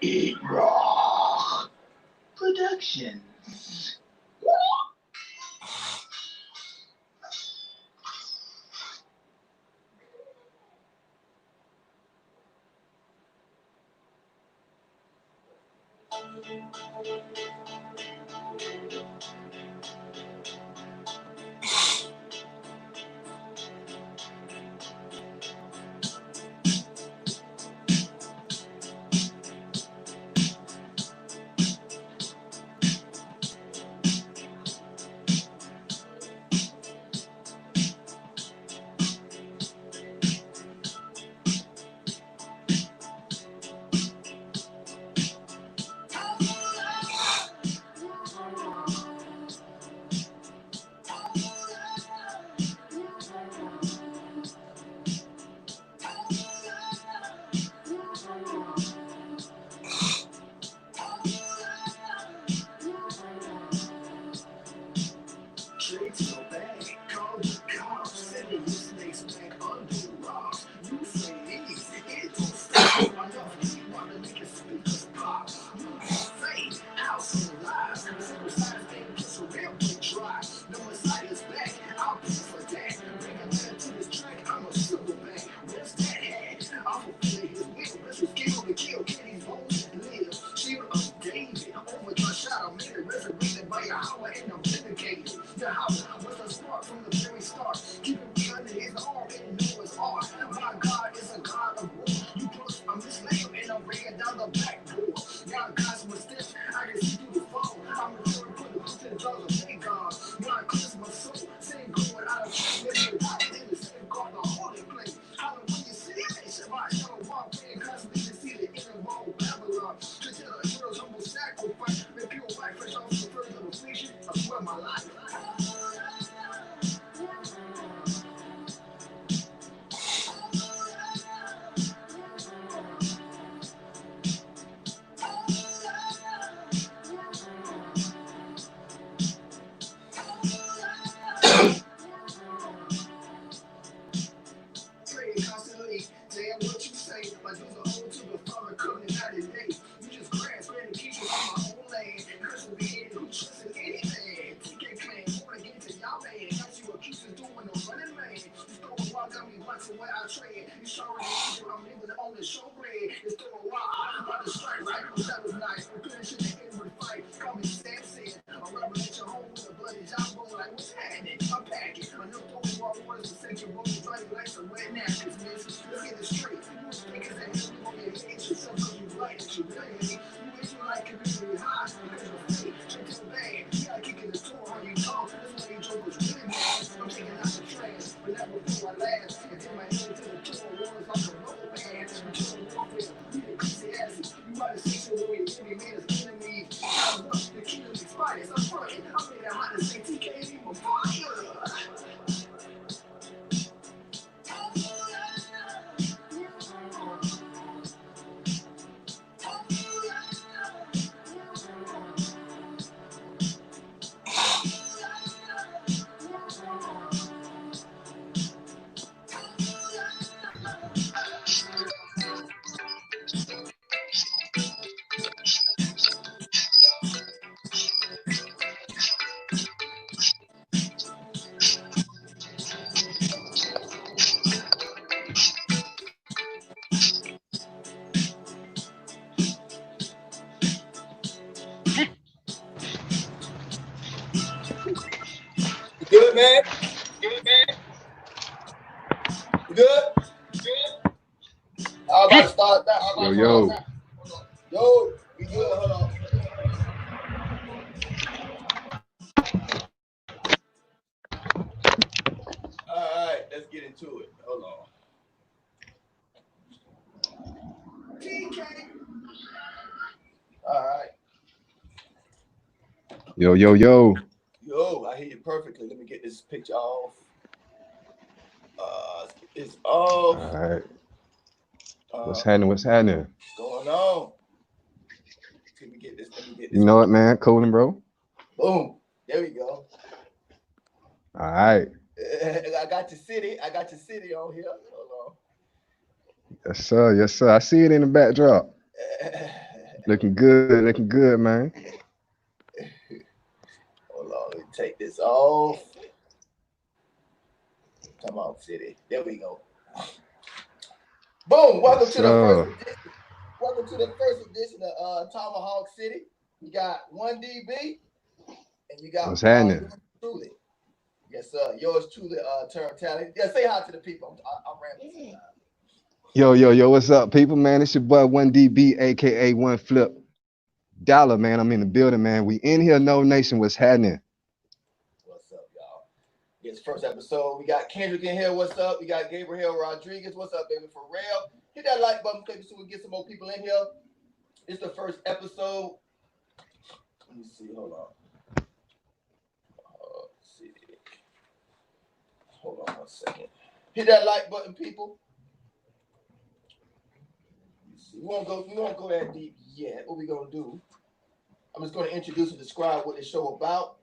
Eat Raw Productions. Good, man. Good. I'm about to start that. Yo. Yo, we good. Hold on. All right, let's get into it. Hold on. TK. All right. Yo. Yo, I hear you perfectly. Let me get this picture off. It's off. All right. What's happening? What's going on? Let me get this. You know what, man? Cooling, bro. Boom. There we go. All right. I got your city on here. Hold on. Yes, sir. I see it in the backdrop. looking good, man. Hold on, let me take this off. Tomahawk City. There we go. Boom! Welcome to the first edition. Welcome to the first edition of Tomahawk City. You got 1DB, and you got what's happening? Yours truly. Yes, sir. Yours truly, TURNTTALLY. Yeah, say hi to the people. I'm rambling. Yo, what's up, people, man? It's your boy 1DB, aka One Flip Dollar, man. I'm in the building, man. We in here, No Nation. What's happening? What's up, y'all? Yes, first episode. We got Kendrick in here. What's up? We got Gabriel Rodriguez. What's up, baby? For real. Hit that like button, click so we get some more people in here. It's the first episode. Let me see. Hold on. Let's see. Hold on 1 second. Hit that like button, people. We won't go that deep yet. What we gonna do? I'm just gonna introduce and describe what the show about.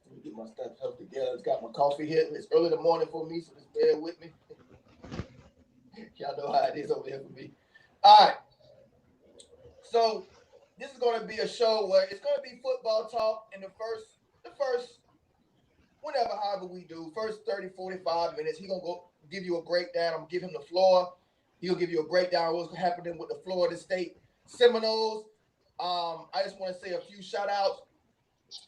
Let me get my stuff together. It's got my coffee here. It's early in the morning for me, so just bear with me. Y'all know how it is over here for me. All right. So this is gonna be a show where it's gonna be football talk in the first, whenever, however we do, first 30, 45 minutes. He's gonna go give you a breakdown. I'm gonna give him the floor. He'll give you a breakdown of what's happening with the Florida State Seminoles. I just want to say a few shout outs.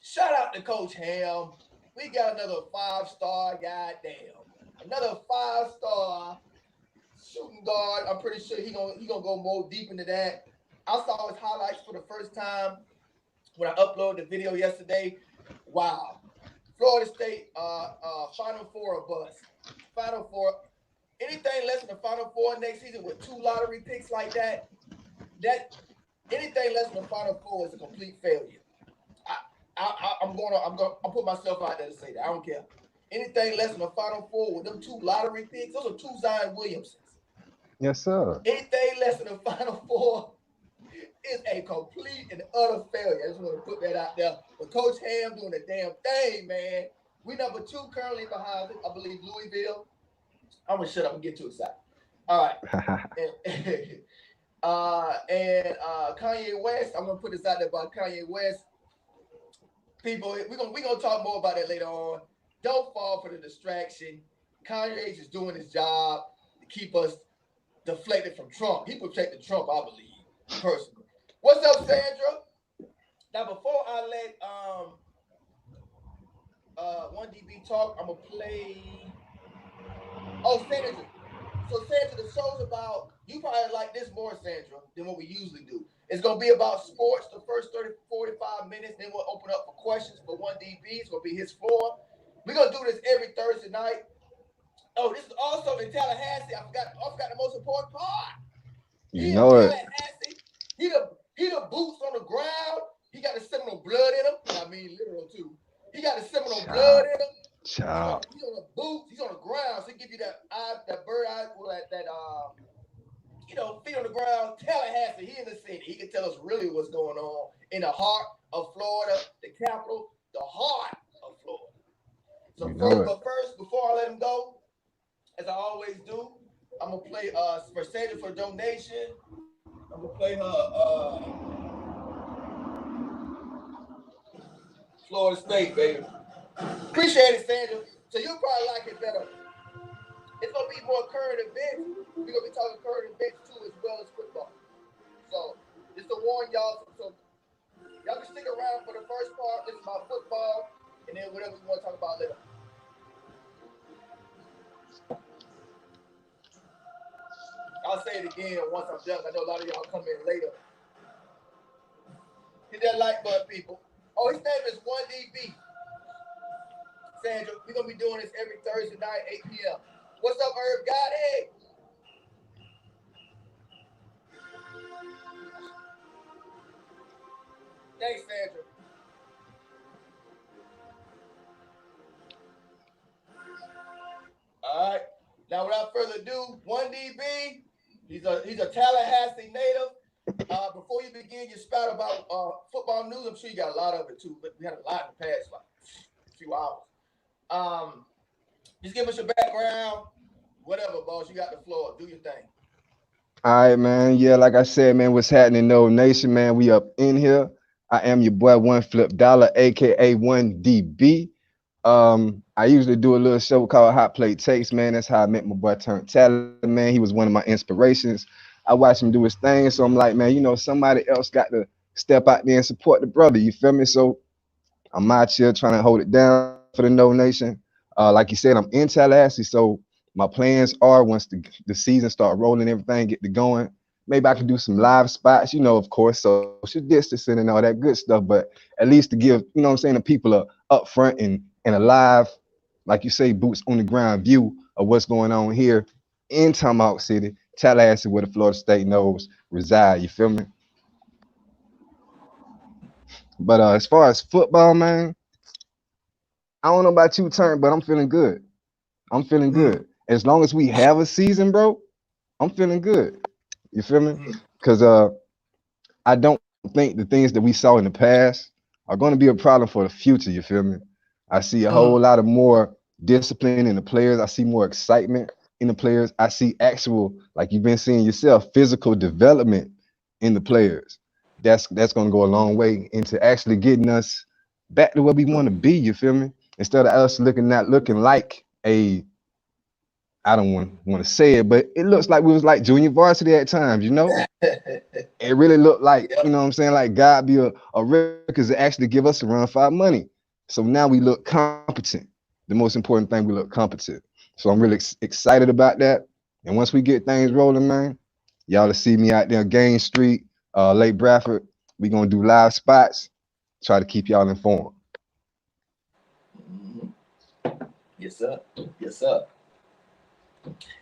Shout out to Coach Ham. We got another 5-star, goddamn. Another 5-star shooting guard. I'm pretty sure he gonna go more deep into that. I saw his highlights for the first time when I uploaded the video yesterday. Wow. Florida State Final Four or bust. Final Four. Anything less than the Final Four next season with 2 lottery picks like that anything less than the Final Four is a complete failure. I'm gonna put myself out there to say that. I don't care. Anything less than the Final Four with them 2 lottery picks, those are 2 Zion Williamsons. Yes, sir. Anything less than the Final Four is a complete and utter failure. I just want to put that out there. But Coach Ham doing the damn thing, man. We number 2 currently behind it. I believe Louisville. I'm gonna shut up and get too excited. All right. and Kanye West. I'm gonna put this out there about Kanye West. People, we're gonna talk more about that later on. Don't fall for the distraction. Kanye is doing his job to keep us deflected from Trump. He protected Trump, I believe, personally. What's up, Sandra? Now, before I let 1DB talk, I'm gonna play. Oh, Sandra. So, Sandra, the show's about, you probably like this more, Sandra, than what we usually do. It's going to be about sports the first 30, 45 minutes. Then we'll open up for questions for 1DB. It's going to be his floor. We're going to do this every Thursday night. Oh, this is also in Tallahassee. I forgot the most important part. You know it. Tallahassee. He the boots on the ground. He got the Seminole blood in him. I mean, literal, too. He got the Seminole blood in him. Child. He's on the boots. He's on the ground. So he give you that bird eye, that feet on the ground. Tallahassee. He in the city. He can tell us really what's going on in the heart of Florida, the capital, the heart of Florida. So first, before I let him go, as I always do, I'm gonna play for Sandra for donation. I'm gonna play her Florida State, baby. Appreciate it, Sandra. So you'll probably like it better. It's gonna be more current events. We're gonna be talking current events too, as well as football. So just to warn y'all, so y'all can stick around for the first part. This is about football, and then whatever we want to talk about later. I'll say it again once I'm done. I know a lot of y'all come in later. Hit that like button, people. Oh, his name is 1DB. Sandra, we're going to be doing this every Thursday night, 8 p.m. What's up, Herb? Got it. Thanks, Sandra. All right. Now, without further ado, 1DB, he's a Tallahassee native. Before you begin your spout about football news, I'm sure you got a lot of it, too. But we had a lot in the past, like a few hours. Just give us your background, whatever, boss. You got the floor. Do your thing. All right, man. Yeah, like I said, man, what's happening, No Nation, man? We up in here. I am your boy, One Flip Dollar, aka 1DB. I usually do a little show called Hot Plate Takes, man. That's how I met my boy TURNTTALLY, man. He was one of my inspirations. I watched him do his thing, so I'm like, man, somebody else got to step out there and support the brother. You feel me? So I'm out here trying to hold it down for the No Nation. Like you said, I'm in Tallahassee, so my plans are once the season start rolling, everything get to going. Maybe I can do some live spots, of course, social distancing and all that good stuff. But at least to give, I'm saying, the people a upfront and a live, like you say, boots on the ground view of what's going on here in Tomahawk City, Tallahassee, where the Florida State knows reside. You feel me? But as far as football, man, I don't know about you, Turn, but I'm feeling good. I'm feeling Mm, good. As long as we have a season, bro, I'm feeling good. You feel me? mm, Because I don't think the things that we saw in the past are going to be a problem for the future. You feel me? I see a whole mm, lot of more discipline in the players. I see more excitement in the players. I see actual, like you've been seeing yourself, physical development in the players. That's going to go a long way into actually getting us back to where we want to be. You feel me? Instead of us looking like a, I don't want to say it, but it looks like we was like junior varsity at times. mm. It really looked like, Yep. what I'm saying, like God be a records to actually give us a run for our money. So now we look competent. The most important thing, we look competent. So I'm really excited about that. And once we get things rolling, man, y'all to see me out there, Gain Street, Lake Bradford. We gonna do live spots. Try to keep y'all informed. Mhm. Yes, sir. Yes, sir.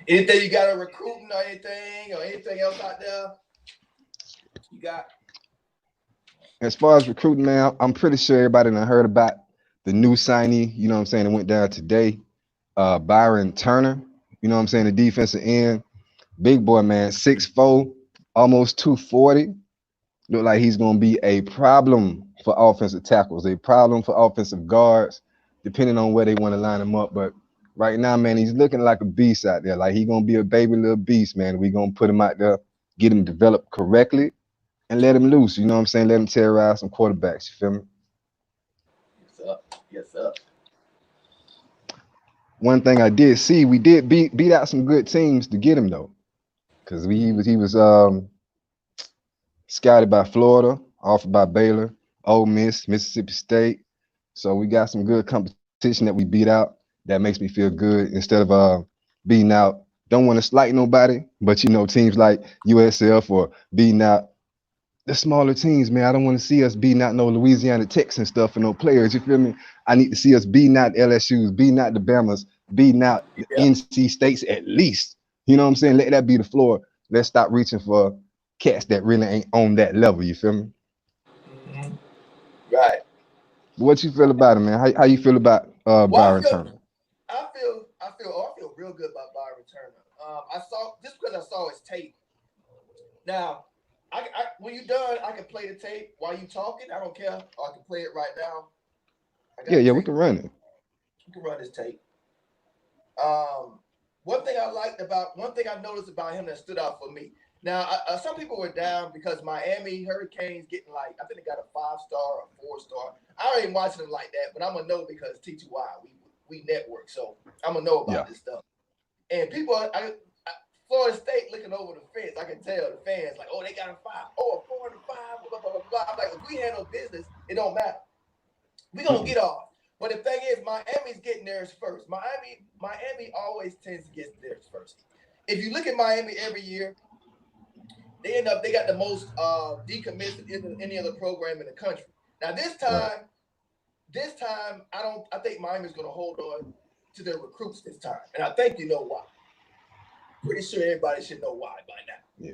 Anything you got on recruiting or anything else out there? You got. As far as recruiting, man, I'm pretty sure everybody done heard about the new signee. You know what I'm saying? It went down today. Byron Turner. You know what I'm saying? The defensive end. Big boy, man, 6'4", almost 240. Look like he's gonna be a problem for offensive tackles, a problem for offensive guards, depending on where they want to line him up. But right now, man, he's looking like a beast out there. Like he gonna be a baby little beast, man. We gonna put him out there, get him developed correctly, and let him loose. You know what I'm saying? Let him terrorize some quarterbacks. You feel me? Yes, sir. Yes, sir. One thing I did see, we did beat out some good teams to get him though, because he was scouted by Florida, offered by Baylor, Ole Miss, Mississippi State. So we got some good competition that we beat out. That makes me feel good instead of beating out. Don't want to slight nobody, but teams like USF or beating out the smaller teams, man. I don't want to see us beating out no Louisiana Techs and stuff and no players. You feel me? I need to see us beating out LSU's, beating out the Bamas, beating out the Yeah. NC States at least. You know what I'm saying? Let that be the floor. Let's stop reaching for cats that really ain't on that level. You feel me? Hmm. Right. What you feel about him, man? How you feel about Well, Byron Turner? I feel real good about Byron Turner. I saw just because I saw his tape. Now, when you done, I can play the tape while you talking. I don't care. Or I can play it right now. I got Yeah, the yeah, we tape. can run it. You can run this tape. One thing I noticed about him that stood out for me. Now, some people were down because Miami Hurricanes getting like I think they got a 5-star or 4-star. I ain't watching them like that, but I'm gonna know because T2Y we network, so I'm gonna know about Yeah. this stuff. And people, Florida State looking over the fence. I can tell the fans like, oh, they got a 5, oh, a 4 and a 5, blah blah blah blah. I'm like, if we handle business, it don't matter. We gonna Mm-mm. get off. But the thing is, Miami's getting theirs first. Miami always tends to get theirs first. If you look at Miami every year, they got the most decommits than any other program in the country. Now Right. this time I think Miami's gonna hold on to their recruits this time. And I think you know why. Pretty sure everybody should know why by now. Yeah.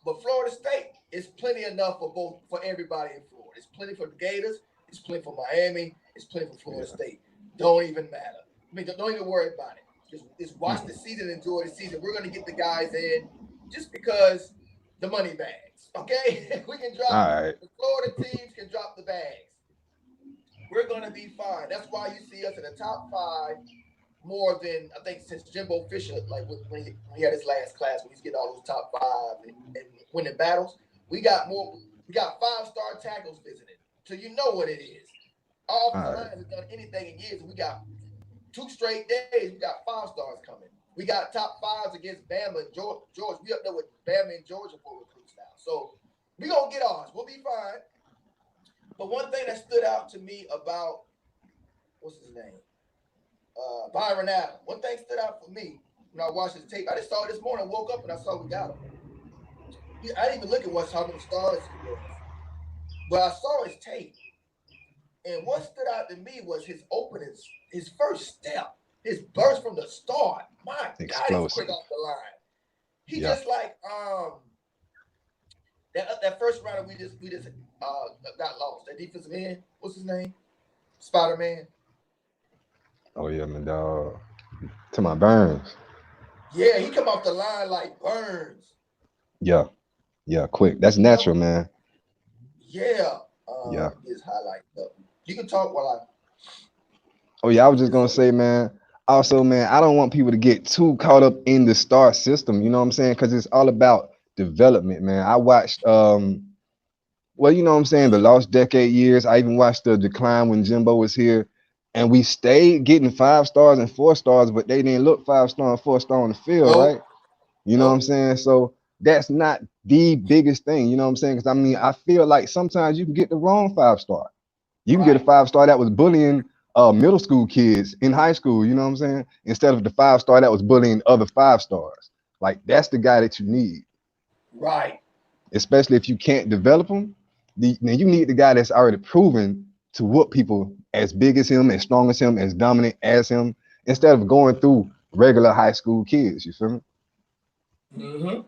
But Florida State is plenty enough for everybody in Florida. It's plenty for the Gators. It's plenty for Miami. It's plenty for Florida Yeah. State. Don't even matter. I mean, don't even worry about it. Just watch the Mm-mm. season, enjoy the season. We're gonna get the guys in just because the money bags. Okay, we can All drop right. the Florida teams can drop the bags. We're gonna be fine. That's why you see us in the top 5 more than I think since Jimbo Fisher, like when he had his last class, when he's getting all those top 5 and winning battles. We got more. We got 5-star tackles visiting, so you know what it is. Our offensive line hasn't done anything in years. We got 2 straight days. We got 5 stars coming. We got top 5s against Bama and Georgia. We up there with Bama and Georgia for recruits now. So we gonna get ours. We'll be fine. But one thing that stood out to me about what's his name, Byron Allen. One thing stood out for me when I watched his tape. I just saw it this morning. Woke up and I saw we got him. I didn't even look at how many stars he was, but I saw his tape. And what stood out to me was his openings, his first step, his burst from the start. My God, he's quick off the line. He just like that first round we just got lost. That defensive end, what's his name? Spider-Man. Oh yeah, my dog. To my Burns. Yeah, he come off the line like Burns. Yeah, quick. That's natural, man. Yeah. His highlight up. You can talk while Oh yeah, I was just gonna say, man. Also, man, I don't want people to get too caught up in the star system. You know what I'm saying? Because it's all about development, man. I watched, well, you know what I'm saying, the lost decade years. I even watched the decline when Jimbo was here, and we stayed getting 5 stars and 4 stars, but they didn't look 5-star and 4-star on the field, right? You know what I'm saying? So that's not the biggest thing. You know what I'm saying? Because I mean, I feel like sometimes you can get the wrong 5-star. You can get a 5-star that was bullying middle school kids in high school, you know what I'm saying? Instead of the 5-star that was bullying other 5 stars. Like, that's the guy that you need. Right. Especially if you can't develop him, then you need the guy that's already proven to whoop people as big as him, as strong as him, as dominant as him, instead of going through regular high school kids, you feel me?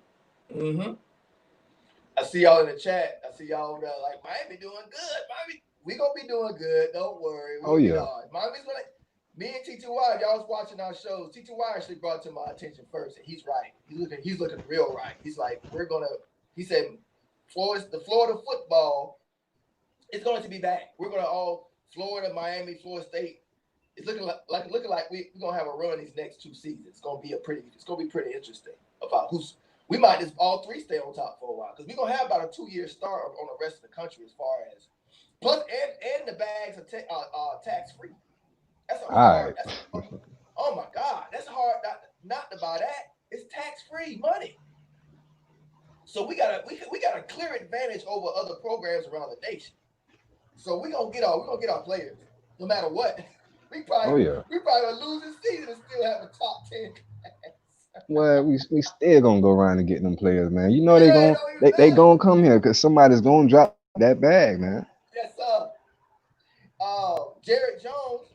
I see y'all in the chat. I see y'all over there like, Miami doing good. Miami, we gonna be doing good. Don't worry. Miami's gonna. Me and T2Y, y'all was watching our shows. T2Y actually brought it to my attention first, and he's right. He's looking real right. He's like, he said, the Florida football is going to be back. We're gonna all Florida, Miami, Florida State. It's looking like we're gonna have a run these next 2 seasons. It's gonna be pretty interesting about who's. We might just all 3 stay on top for a while because we're gonna have about a 2-year start on the rest of the country as far as plus and the bags are tax free. That's a hard. Oh my God, that's hard not to buy that. It's tax free money. So we got a clear advantage over other programs around the nation. So we're gonna get our players no matter what. We probably gonna lose this season and still have a top 10 class. Well, we still gonna go around and get them players, man. You know they gonna come here because somebody's gonna drop that bag, man. Yes, sir. Jared Jones.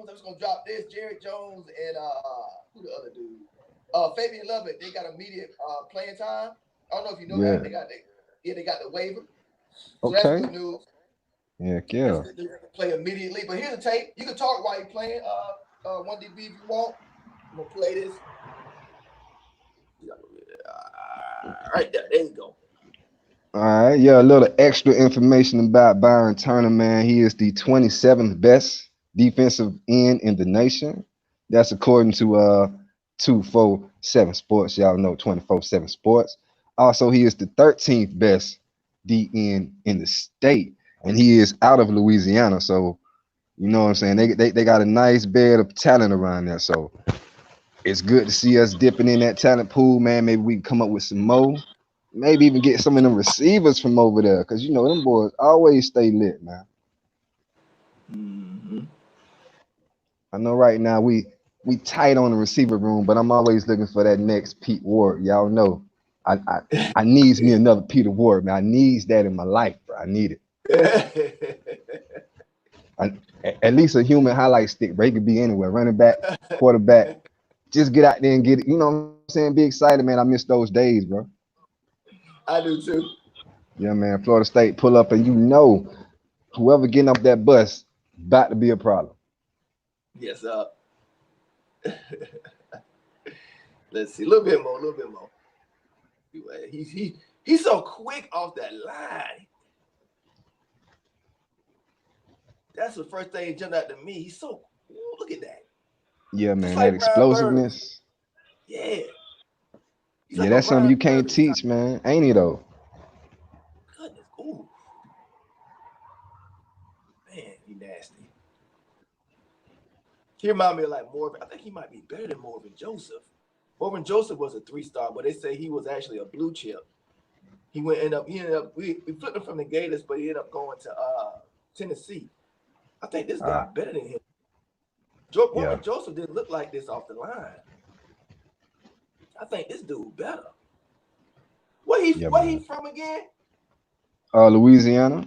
I'm just gonna drop this. Jared Jones and who the other dude? Fabian Lovett. They got immediate playing time. I don't know if you know that. They got the waiver. So that's good news. Yeah. They play immediately. But here's a tape. You can talk while you're playing. 1DB if you want. I'm gonna play this. Right there. There you go. All right. Yeah, a little extra information about Byron Turner, man. He is the 27th best defensive end in the nation. That's according to 247 Sports. Y'all know 24/7 Sports. Also, he is the 13th best D end in the state, and he is out of Louisiana. So, you know what I'm saying? They got a nice bed of talent around there. So it's good to see us dipping in that talent pool, man. Maybe we can come up with some more. Maybe even get some of them receivers from over there, because you know them boys always stay lit, man. I know right now we tight on the receiver room, but I'm always looking for that next Pete Ward. Y'all know I needs me another Peter Ward, man. I needs that in my life, bro. I need it. At least a human highlight stick, bro. He could be anywhere, running back, quarterback. Just get out there and get it. You know what I'm saying? Be excited, man. I miss those days, bro. I do too. Yeah, man. Florida State pull up, and you know whoever getting up that bus about to be a problem. Yes, let's see. A little bit more. He's so quick off that line. That's the first thing that jumped out to me. He's so look at Yeah, Just man, that like Brian Burns. explosiveness. Yeah. He's Yeah, like a that's something Brian you can't Burns type. teach, man. Ain't it though? Goodness. Ooh. Man, he nasty. He remind me of like Morgan. I think he might be better than Morgan Joseph. Morgan Joseph was a 3-star, but they say he was actually a blue chip. He ended up we flipped him from the Gators, but he ended up going to Tennessee. I think this guy better than him. Morgan Joseph didn't look like this off the line. I think this dude better. Where he from again? Louisiana.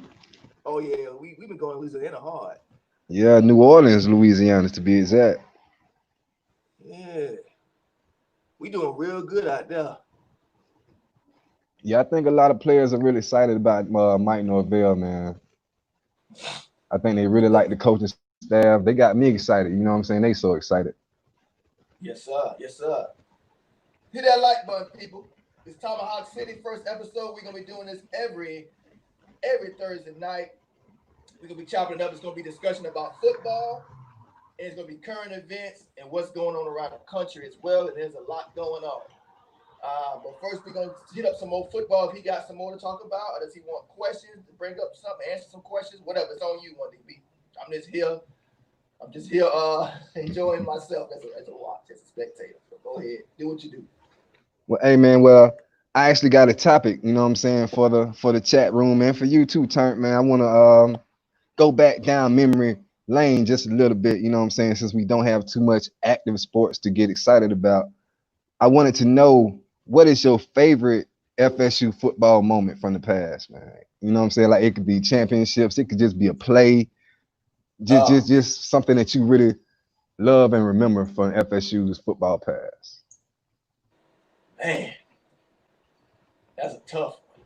Oh yeah, we've been going to Louisiana hard. Yeah, New Orleans, Louisiana, to be exact. Yeah, we doing real good out there. Yeah, I think a lot of players are really excited about Mike Norvell, man. I think they really like the coaching staff. They got me excited. You know what I'm saying? They so excited. Yes, sir. Yes, sir. Hit that like button, people. It's Tomahawk City, first episode. We're gonna be doing this every Thursday night. We're gonna be chopping it up. It's gonna be discussion about football, and it's gonna be current events and what's going on around the country as well. And there's a lot going on. But first, we're gonna hit up some more football. If he got some more to talk about, or does he want questions to bring up something, answer some questions, whatever. It's on you, 1DB. I'm just here enjoying myself as a watch, as a spectator. So go ahead, do what you do. Well, hey man, well, I actually got a topic, you know what I'm saying, for the chat room and for you too, Turnt, man. I wanna go back down memory lane just a little bit, you know what I'm saying, since we don't have too much active sports to get excited about. I wanted to know, what is your favorite FSU football moment from the past, man? You know what I'm saying? Like, it could be championships, it could just be a play, just something that you really love and remember from FSU's football past. Man, that's a tough one.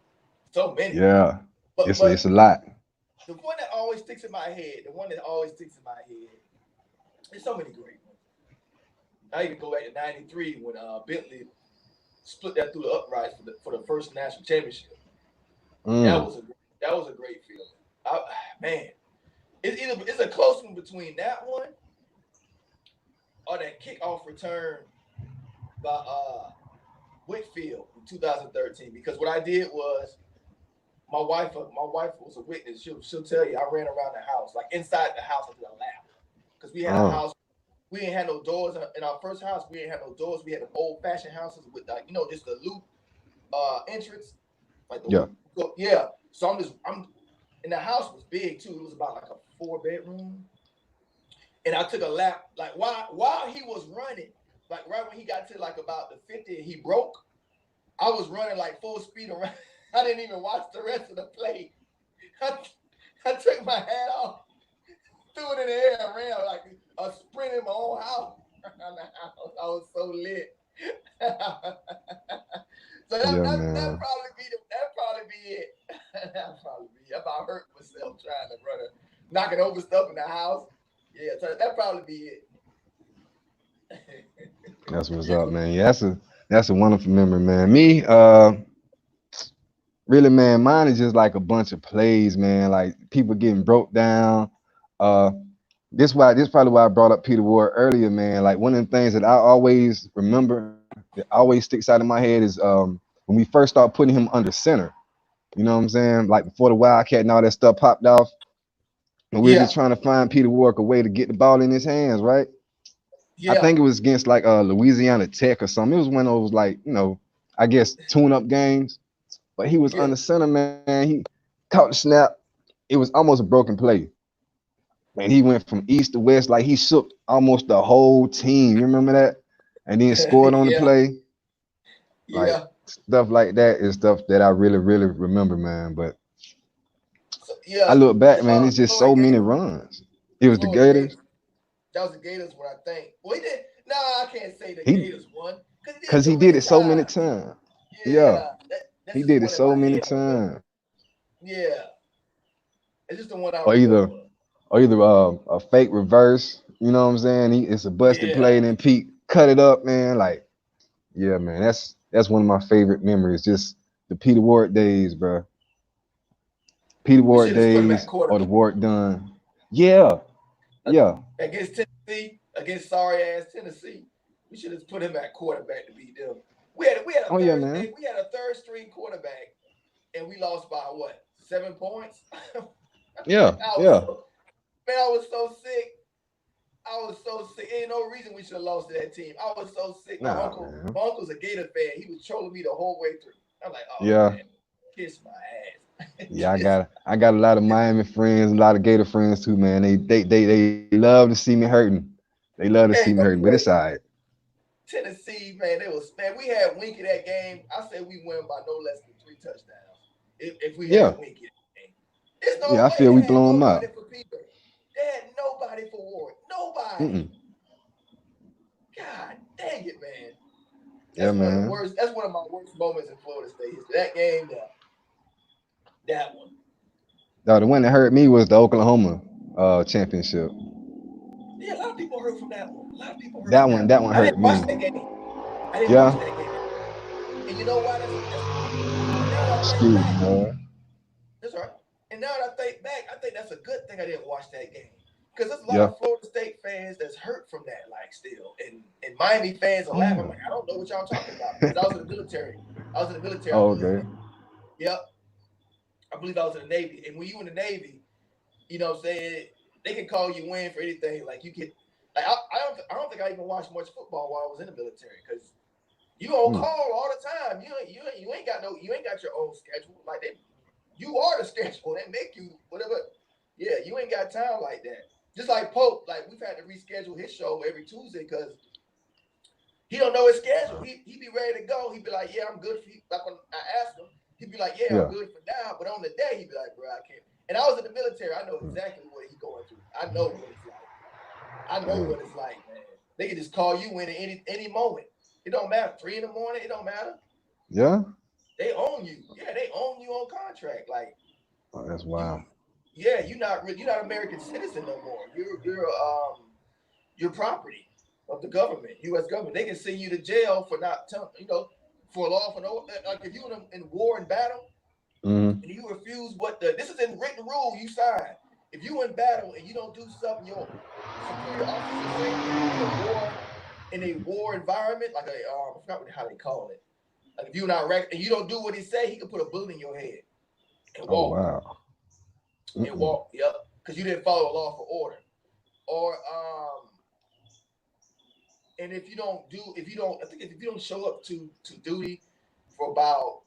So many. Yeah, but it's a lot. The one that always sticks in my head, there's so many great ones. I even go back to '93 when Bentley split that through the uprights for the first national championship. That was a great feeling. Man, it's a close one between that one or that kickoff return by Whitfield in 2013. Because what I did was, my wife was a witness. She'll tell you, I ran around the house, like inside the house, into a lap, because we had a house. We didn't have no doors in our first house. We didn't have no doors. We had old-fashioned houses with just the loop entrance, like the yeah. So I'm and the house was big too. It was about like a 4-bedroom, and I took a lap like while he was running, like right when he got to like about the 50 and he broke, I was running like full speed around. I didn't even watch the rest of the play. I took my hat off, threw it in the air, and ran like a sprint in my own house. Around the house. I was so lit. So that'd probably be it. That'd probably be it. If I hurt myself trying to run knocking over stuff in the house. Yeah, so that'd probably be it. That's what's up, man. Yeah, that's a wonderful memory, man. Me, really, man, mine is just like a bunch of plays, man. Like, people getting broke down. This probably why I brought up Peter Ward earlier, man. Like, one of the things that I always remember, that always sticks out in my head, is when we first started putting him under center. You know what I'm saying? Like, before the Wildcat and all that stuff popped off, and we were just trying to find Peter Ward a way to get the ball in his hands, right? Yeah. I think it was against like Louisiana Tech or something. It was one of those, like, I guess tune-up games. But he was under center, man. He caught the snap. It was almost a broken play. And he went from east to west, like he shook almost the whole team. You remember that? And then scored on the play. Like, stuff like that is stuff that I really, really remember, man. But I look back, man, it's just so many runs. It was the Gators. That was the Gators one, I think. Well, he did. No, I can't say the Gators won. Because he did it so many times. Yeah. He did it so many times. Yeah. It's just the one I remember. Or either a fake reverse, you know what I'm saying? It's a busted play, and then Pete cut it up, man. Like, yeah, man, that's one of my favorite memories. Just the Peter Ward days, bro. Peter Ward days, or the Ward done. Yeah. Against Tennessee, against sorry ass Tennessee. We should have put him at quarterback to beat them. We had Oh yeah, man. we had a third string quarterback, and we lost by what, 7 points? Yeah, I was so sick. I was so sick. Ain't no reason we should have lost to that team. I was so sick. My uncle's a Gator fan. He was trolling me the whole way through. I'm like, oh man, kiss my ass. Yeah, I got a lot of Miami friends, a lot of Gator friends too, man. They love to see me hurting. They love to see me hurting, but it's all right. Tennessee, man, we had Winky that game. I said we win by no less than 3 touchdowns. If we had Winky that game. There's no way I feel we blow them up. For Peter. They had nobody for Ward. Nobody. God dang it, man. That's man. That's one of my worst moments in Florida State history. That game, that one. No, the one that hurt me was the Oklahoma championship. Yeah, a lot of people hurt from that one. A lot of people hurt that from one. That one hurt me. I didn't watch that game. And you know why? Excuse me, man. That's right. And now that I think back, I think that's a good thing I didn't watch that game. Because there's a lot of Florida State fans that's hurt from that, like, still. And Miami fans are laughing. Like, I don't know what y'all talking about. Because I was in the military. Oh, okay. Yep. I believe I was in the Navy. And when you in the Navy, you know what I'm saying, they can call you in for anything. Like, you can, like, I don't think I even watched much football while I was in the military. Because you on call all the time. You ain't got your own schedule. Like, you are the schedule. They make you whatever. Yeah, you ain't got time like that. Just like Pope, like we've had to reschedule his show every Tuesday because he don't know his schedule. He be ready to go. He'd be like, yeah, I'm good for you. Like when I asked him, he'd be like, yeah, I'm good for now. But on the day, he'd be like, bro, I can't. And I was in the military. I know exactly what he's going through. I know what it's like. I know what it's like, man. They can just call you in at any moment. It don't matter. 3 in the morning, it don't matter. Yeah. They own you. Yeah, they own you on contract. Like, oh, that's wild. You're not American citizen no more. You're property of the government, U.S. government. They can send you to jail for not telling, for lawful. Like if you in war and battle, and you refuse this is in written rule you sign. If you in battle and you don't do something, your superior officer in a war environment, like I forgot how they call it. Like if you're not and you don't do what he say, he can put a bullet in your head and walk. Oh wow. And walk, yep, because you didn't follow a lawful order, or and if you don't show up to duty for about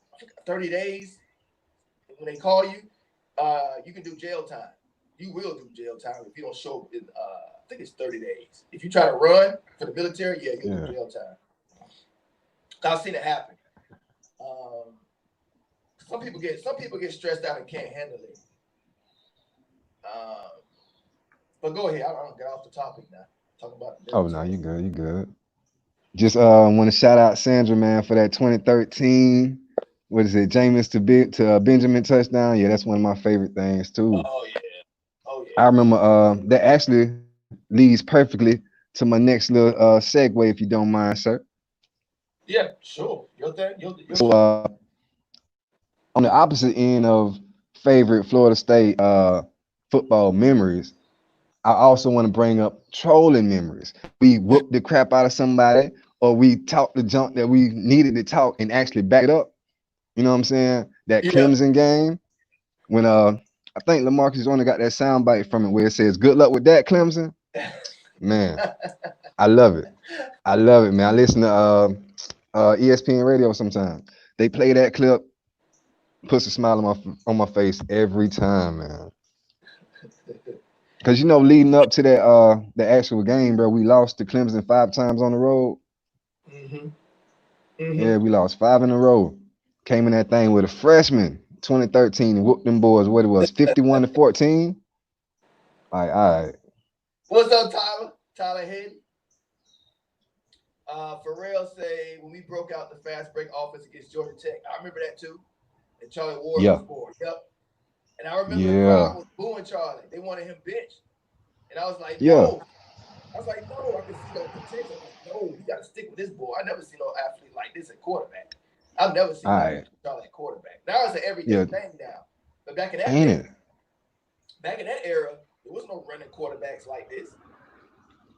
30 days, when they call you, you can do jail time. You will do jail time if you don't show up in I think it's 30 days. If you try to run for the military, you'll do jail time. I've seen it happen. Some people get stressed out and can't handle it. But go ahead. I don't get off the topic now. Talk about. Oh no, you good. You good. Just want to shout out Sandra, man, for that 2013. What is it, Jameis to Benjamin touchdown? Yeah, that's one of my favorite things too. Oh yeah. I remember that actually leads perfectly to my next little segue, if you don't mind, sir. Yeah, sure. So on the opposite end of favorite Florida State football memories, I also want to bring up trolling memories. We whooped the crap out of somebody, or we talked the junk that we needed to talk and actually back it up. You know what I'm saying? That Clemson game, when I think LaMarcus only got that soundbite from it where it says, "Good luck with that, Clemson." Man, I love it. I love it, man. I listen to ESPN radio sometimes. They play that clip, puts a smile on my face every time, man. Because leading up to that the actual game, bro, we lost to Clemson 5 times on the road. Yeah, we lost 5 in a row. Came in that thing with a freshman, 2013, and whooped them boys. What it was, 51-14. All right. What's up, Tyler? Tyler Hayden. Pharrell say when we broke out the fast break offense against Georgia Tech, I remember that too. And Charlie Ward was born. Yep. And I remember the crowd was booing Charlie. They wanted him benched. And I was like, no. I was like, no, I can see no potential. Like, no, you got to stick with this boy. I never seen no athlete like this at quarterback. I've never seen Charlie at quarterback. Now it's an everyday thing now. But back in that era, there was no running quarterbacks like this.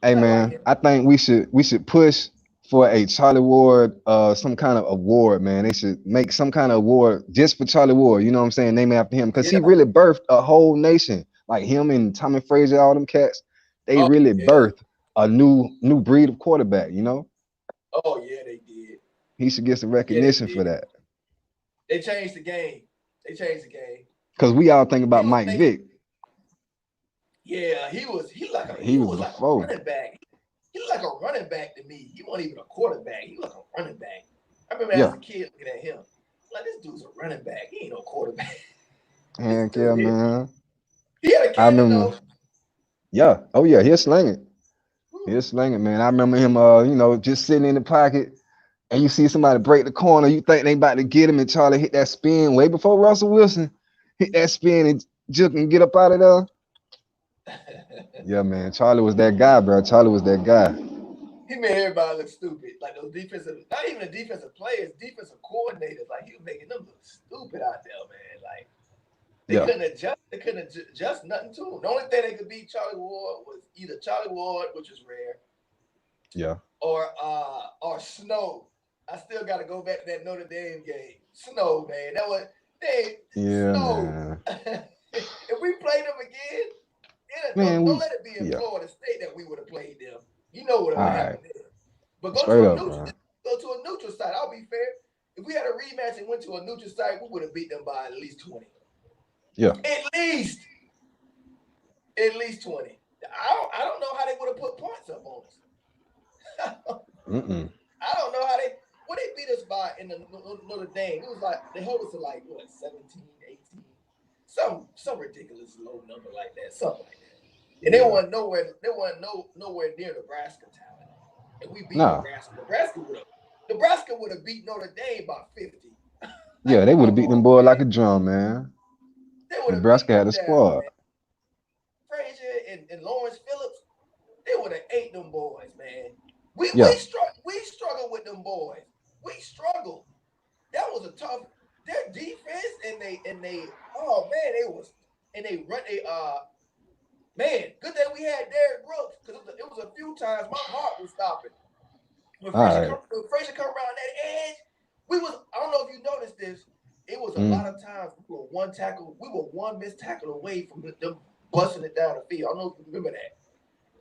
Hey I like man, him. I think we should push for a Charlie Ward some kind of award, man. They should make some kind of award just for Charlie Ward, you know what I'm saying? Name it after him because Yeah. he really birthed a whole nation. Like him and Tommy Frazier, all them cats, they Oh really yeah. birthed a new breed of quarterback, you know? Oh yeah, they did. He should get some Yeah, they recognition for did. that. They changed the game. They changed the game. Cause we all think He about was Mike making. Vick. Yeah, he was. He He was was the like a foe. running back. He looked like a running back to me. He wasn't even a quarterback. He was like a running back. I remember as Yeah. a kid looking at him, like this dude's a running back. He ain't no quarterback. This Heck yeah, dude is. man. He had a I cannon remember. though. Yeah. Oh yeah, he'll sling it. Whew. He'll sling it, man. I remember him just sitting in the pocket and you see somebody break the corner, you think they about to get him, and Charlie hit that spin way before Russell Wilson hit that spin and just can get up out of there. Yeah, man. Charlie was that guy, bro. Charlie was that guy. He made everybody look stupid. Like those defensive, not even the defensive players, defensive coordinators. Like he was making them look stupid out there, man. Like they Yeah. couldn't adjust. They couldn't adjust nothing to him. The only thing they could beat Charlie Ward was either Charlie Ward, which is rare, Yeah. or Snow. I still got to go back to that Notre Dame game. Snow, man, that was they Yeah, Snow. man. If we played them again, Man, don't let it be in yeah. Florida State that we would have played them. You know what All would right. happen there. But Straight up, bro. go to a neutral site. I'll be fair. If we had a rematch and went to a neutral site, we would have beat them by at least 20. Yeah. At least 20. I don't know how they would have put points up on us. I don't know how what they beat us by in the Notre Dame. It was like they held us to like what 17, 18, some ridiculous low number like that, something like that. And they weren't nowhere near Nebraska talent. And we beat Nebraska. Nebraska would have beat Notre Dame by 50. Yeah, they would have beat them boys like a drum, man. They would have Nebraska beat had them a down, squad. man. Frazier and Lawrence Phillips, they would have ate them boys, man. We struggled with them boys. We struggled. That was a tough. Their defense and they oh man, man, good that we had Derrick Brooks because it was a few times my heart was stopping. When Frazier come around that edge, I don't know if you noticed this, it was a lot of times we were one missed tackle away from them busting it down the field. I don't know if you remember that.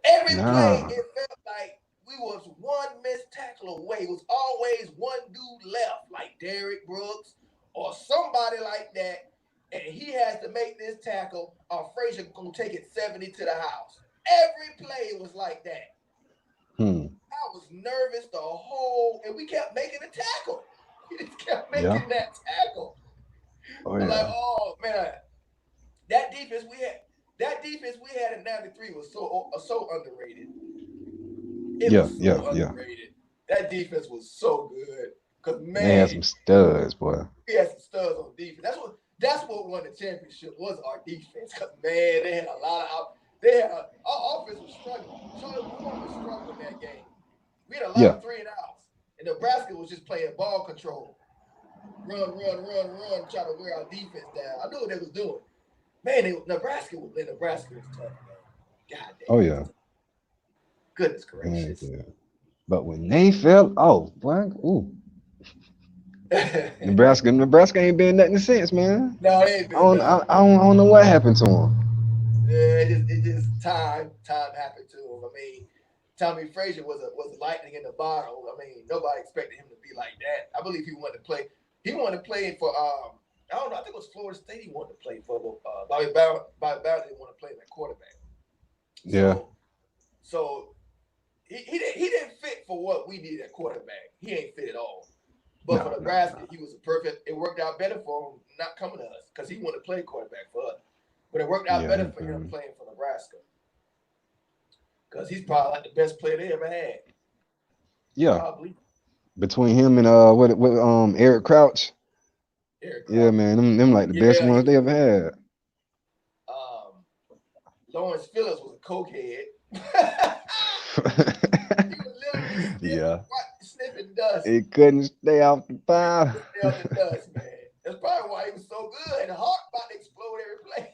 Every play, it felt like we was one missed tackle away. It was always one dude left, like Derrick Brooks or somebody like that. And he has to make this tackle, or Frazier gonna take it 70 to the house. Every play was like that. I was nervous the whole, and we kept making the tackle. We just kept making that tackle. Oh yeah. Like, oh man, that defense we had in '93 was so underrated. It was so underrated. That defense was so good. Cause man, they had some studs, boy. We had some studs on defense. That's what won the championship was our defense. Cause man, they had a lot of our offense was struggling. Charlie Ward was struggling that game. We had a lot of 3 and outs, and Nebraska was just playing ball control, run, trying to wear our defense down. I knew what they was doing. Man, Nebraska was tough, man. God damn. Oh yeah. Goodness gracious. Yeah. But when they fell off, boy, ooh. Nebraska ain't been nothing since, man. No, it ain't been nothing. I don't know what happened to him. Yeah, it just time happened to him. I mean, Tommy Frazier was a lightning in the bottle. I mean, nobody expected him to be like that. I believe he wanted to play. He wanted to play for I don't know. I think it was Florida State. He wanted to play for Bobby Bowden didn't want to play that quarterback. So he didn't fit for what we needed at quarterback. He ain't fit at all. But for Nebraska, he was a perfect. It worked out better for him not coming to us because he wanted to play quarterback for us. But it worked out better for him playing for Nebraska because he's probably like the best player they ever had. Yeah. Probably. Between him and Eric Crouch. Yeah, man, them like the best ones they ever had. Lawrence Phillips was a cokehead. He was literally sniffing dust. He couldn't stay off the fire. Stay off the dust, man. That's probably why he was so good. And the heart about to explode every play.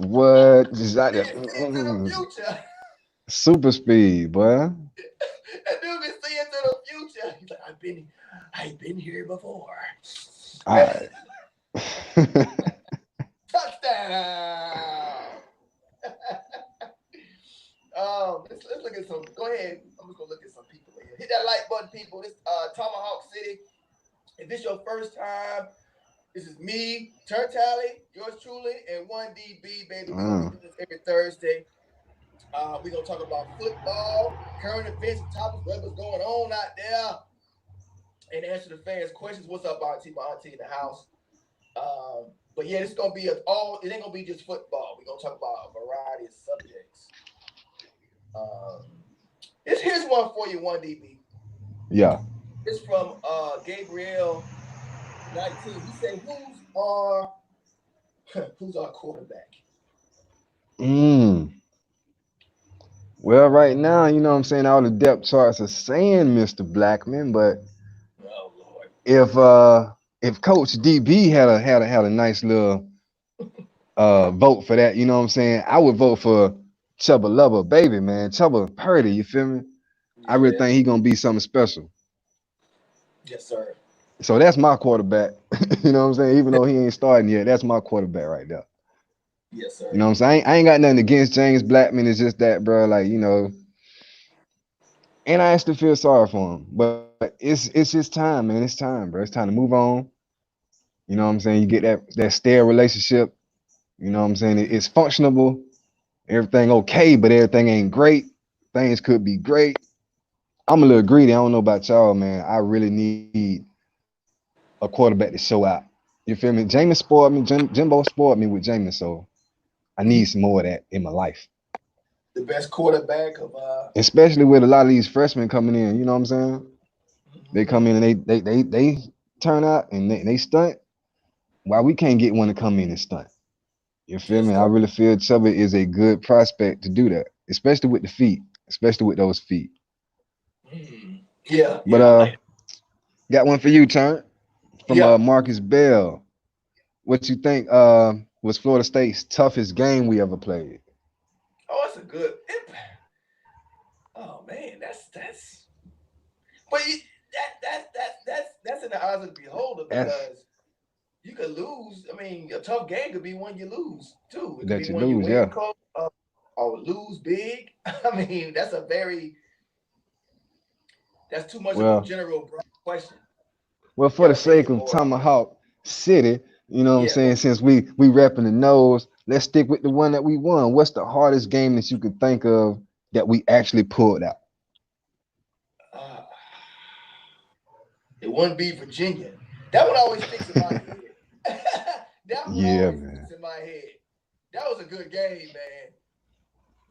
What? Is that the future. Super speed, boy. That dude been seeing to the future. He's like, I've been here before. All right. Touchdown. Let's look at some. Go ahead. I'm just gonna look at some people here. Hit that like button, people. This Tomahawk City. If this your first time, this is me, TURNTTALLY, yours truly, and 1DB, baby. We're gonna do this every Thursday. We're gonna talk about football, current events, topics, whatever's going on out there, and answer the fans' questions. What's up, Auntie? My auntie in the house. But yeah, it's gonna be it ain't gonna be just football. We're gonna talk about a variety of subjects. Here's one for you, 1DB. Yeah. It's from Gabriel 19. He said, who's our quarterback? Well, right now, you know what I'm saying, all the depth charts are saying Mr. Blackman, but Oh Lord. if Coach DB had a nice little vote for that, you know what I'm saying, I would vote for Chubba Lubba Baby, man. Chubba Purdy, you feel me? I really think he gonna be something special. Yes, sir. So that's my quarterback. You know what I'm saying? Even though he ain't starting yet, that's my quarterback right there. Yes, sir. You know what I'm saying? I ain't got nothing against James Blackman. It's just that, bro, like, you know, and I actually feel sorry for him. But it's just time, man. It's time, bro. It's time to move on. You know what I'm saying? You get that stale relationship. You know what I'm saying? It's functionable. Everything okay, but everything ain't great. Things could be great. I'm a little greedy. I don't know about y'all, man. I really need a quarterback to show out. You feel me? Jameis spoiled me. Jimbo spoiled me with Jameis, so I need some more of that in my life. The best quarterback of Especially with a lot of these freshmen coming in. You know what I'm saying? They come in and they turn out and they stunt. Why we can't get one to come in and stunt? You feel me? I really feel Chubba is a good prospect to do that, especially with the feet, especially with those feet. Yeah. But got one for you, Turnt, from Yeah. Marcus Bell. What you think was Florida State's toughest game we ever played? Oh, that's a good. Oh man, that's. But that's in the eyes of the beholder because you could lose. I mean, a tough game could be one you lose too. It could be That you one you lose, win yeah. close or lose big. I mean, that's too much of a general broad question. Well, for the sake of Tomahawk City, you know what I'm saying, since we repping the nose, let's stick with the one that we won. What's the hardest game that you could think of that we actually pulled out? It wouldn't be Virginia. That one always sticks in my head. That one always sticks in my head. That was a good game, man.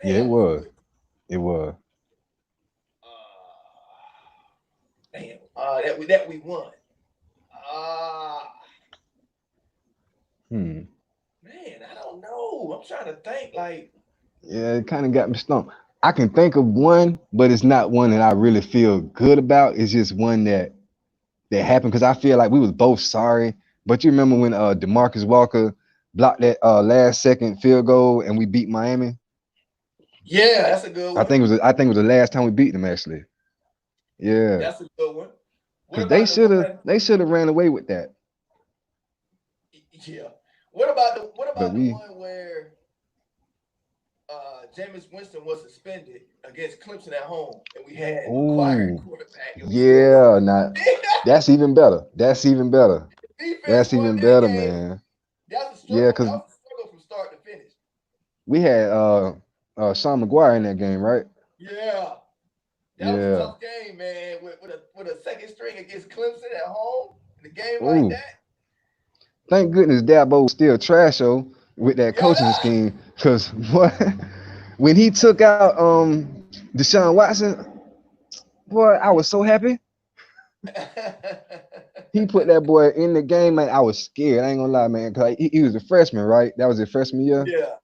Yeah, it was. It was. Man, that we won. Man, I don't know. I'm trying to think. Like, yeah, it kind of got me stumped. I can think of one, but it's not one that I really feel good about. It's just one that happened because I feel like we was both sorry. But you remember when DeMarcus Walker blocked that last second field goal and we beat Miami? Yeah, that's a good one. I think it was the last time we beat them actually. Yeah. That's a good one. Because they should have ran away with that. Yeah. What about the one where Jameis Winston was suspended against Clemson at home and we had acquired quarterback? Yeah, that's even better. That's even better. That's even better, man. That was a struggle. That was a struggle from start to finish. We had Sean McGuire in that game, right? Yeah. That was a tough game, man. With a second string against Clemson at home in a game like that. Thank goodness Dabo was still trasho with that coaching scheme. Cause when he took out Deshaun Watson, boy, I was so happy. He put that boy in the game, man. I was scared. I ain't gonna lie, man. Cause he was a freshman, right? That was his freshman year. Yeah.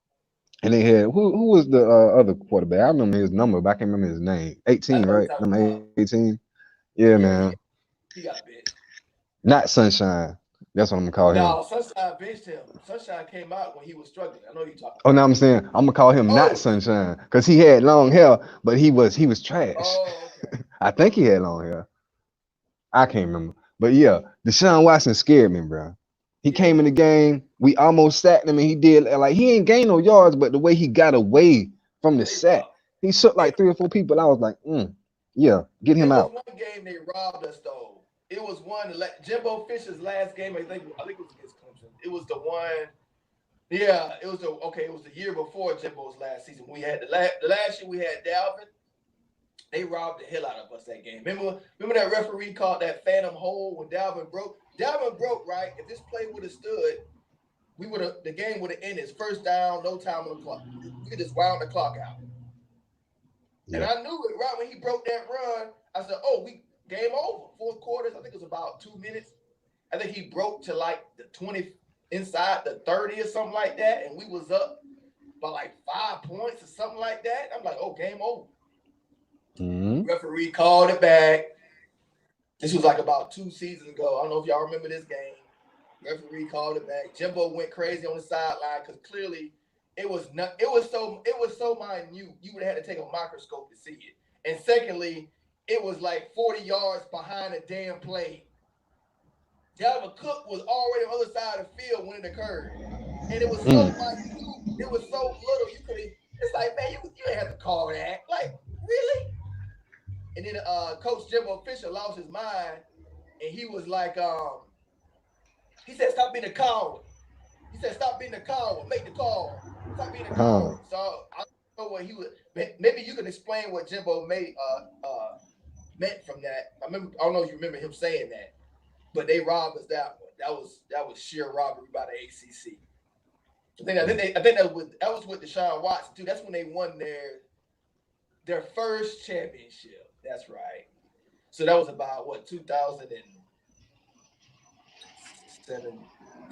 And they had who was the other quarterback? I remember his number, but I can't remember his name. 18, right? Number 18. Yeah, man. He got bit. Not Sunshine. That's what I'm gonna call him. No, Sunshine benched him. Sunshine came out when he was struggling. I know you talking Oh, about. no, I'm saying I'm gonna call him not Oh, Sunshine because he had long hair, but he was trash. oh, okay. I think he had long hair. I can't remember, but yeah, Deshaun Watson scared me, bro. He came in Yeah, the game. We almost sacked him, and he did like he ain't gained no yards, but the way he got away from the they sack, robbed. he shook They like 3 or 4 people. I was like, yeah, get him It was out. one game they robbed us though. It was one Jimbo Fisher's last game. I think it was against Clemson. It was the one. Yeah, it was the okay. It was the year before Jimbo's last season. We had the last year we had Dalvin. They robbed the hell out of us that game. Remember that referee called that phantom hole when Dalvin broke. Dalvin broke right. If this play would have stood, the game would have ended. First down, no time on the clock. We could just wound the clock out. And Yeah. I knew it right when he broke that run. I said, "Oh, we game over." Fourth quarters. I think it was about 2 minutes. I think he broke to like the 20 inside the 30 or something like that, and we was up by like 5 points or something like that. I'm like, "Oh, game over." Mm-hmm. Referee called it back. This was like about 2 seasons ago. I don't know if y'all remember this game. Referee called it back. Jimbo went crazy on the sideline because clearly it was so minute. You would have had to take a microscope to see it. And secondly, it was like 40 yards behind the damn play. Dalvin Cook was already on the other side of the field when it occurred. And it was so minute. It was so little. You could it's like, man, you ain't have to call that. Like, really? And then Coach Jimbo Fisher lost his mind, and he was like, he said, "Stop being a coward." He said, "Stop being a coward. Make the call. Stop being a Oh, coward." So I don't know what he was. Maybe you can explain what Jimbo meant from that. I don't know if you remember him saying that, but they robbed us that one. That was sheer robbery by the ACC. I think that was with Deshaun Watson too. That's when they won their first championship. That's right. So that was about what 2016.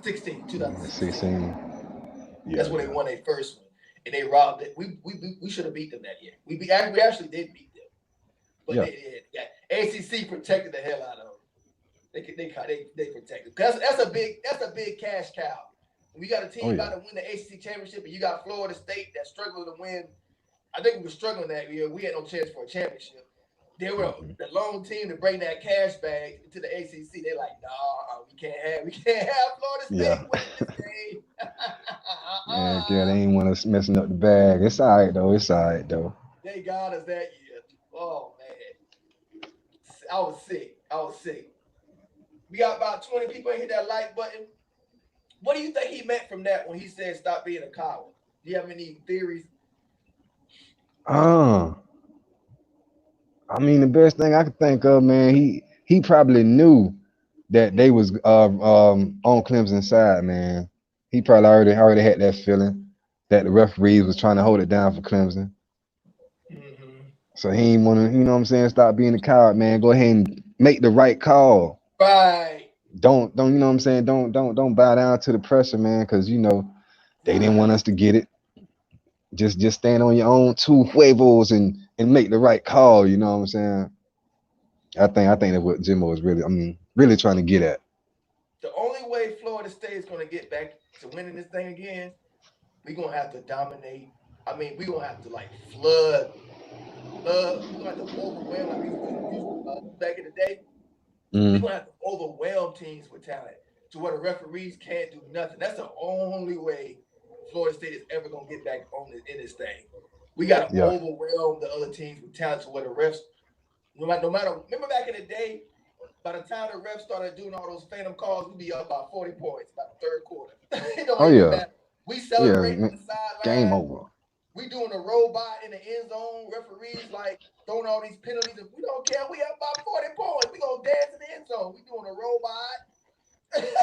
16. That's Yeah, when they yeah, won their first one, and they robbed it. We should have beat them that year. We actually did beat them, but yeah. they did. Yeah, ACC protected the hell out of them. They protected. That's a big cash cow. We got a Oh team yeah. about to win the ACC championship, and you got Florida State that's struggling to win. I think we were struggling that year. We had no chance for a championship. They were Mm-hmm. the lone team to bring that cash bag to the ACC. They're like, "No, we can't have Florida State Yeah. winning this game." Man, girl, they ain't want us messing up the bag. It's all right though. It's all right though. They got us that year. Oh man, I was sick. I was sick. We got about 20 people in hit that like button. What do you think he meant from that when he said "stop being a coward"? Do you have any theories? Uh, I mean, the best thing I could think of, man, he probably knew that they was on Clemson's side, man. He probably already had that feeling that the referees was trying to hold it down for Clemson. Mm-hmm. So he ain't want to, you know what I'm saying, stop being a coward, man. Go ahead and make the right call. Right. Don't, you know what I'm saying? Don't bow down to the pressure, man, because you know they didn't want Right. us to get it. Just stand on your own two huevos and make the right call. You know what I'm saying? I think that's what Jimbo was really, I mean, really trying to get at. The only way Florida State is going to get back to winning this thing again, we're going to have to dominate. I mean, we're going to have to like we're going to have to overwhelm like we used to back in the day. We're Mm, going to have to overwhelm teams with talent to where the referees can't do nothing. That's the only way Florida State is ever going to get back in this thing. We got to yeah. overwhelm the other teams with talent to where the refs, no matter, remember back in the day, by the time the refs started doing all those phantom calls, we'd be up by 40 points by the third quarter. It don't Oh even yeah. matter. We Yeah. celebrating on the Game sideline. over. We doing a robot in the end zone. Referees like throwing all these penalties. If we don't care, we up by 40 points. We gonna dance in the end zone. We doing a robot.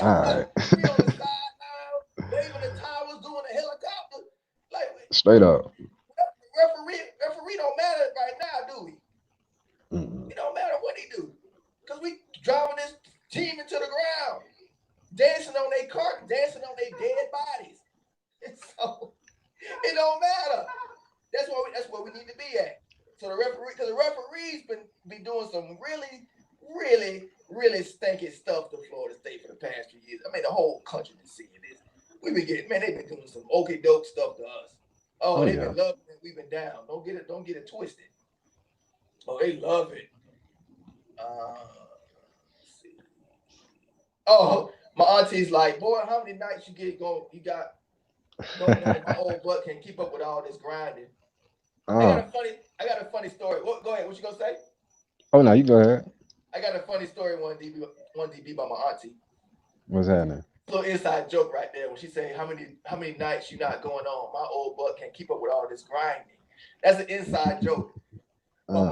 All right. We on the sideline, waving the towers, doing a helicopter. Like Straight up. referee don't matter right now, do we? Mm, It don't matter what he do, cause we driving this team into the ground, dancing on their cart, dancing on their dead bodies. So it don't matter. That's where we need to be at. So the referees been doing some really, really stinking stuff to Florida State for the past few years. I mean, the whole country been seeing this. We've been getting, man, they've been doing some okey doke stuff to us. Oh, they've been loving it. We've been down. Don't get it twisted. Oh, they love it. Let's see. Oh, my auntie's like, boy, how many nights you got going on? My old butt can't keep up with all this grinding. I got a funny story. Go ahead. What you gonna say? Oh no, you go ahead. I got a funny story. 1DB by my auntie. What's happening? Little inside joke right there when she say how many nights you not going on. My old butt can't keep up with all this grinding. That's an inside joke. My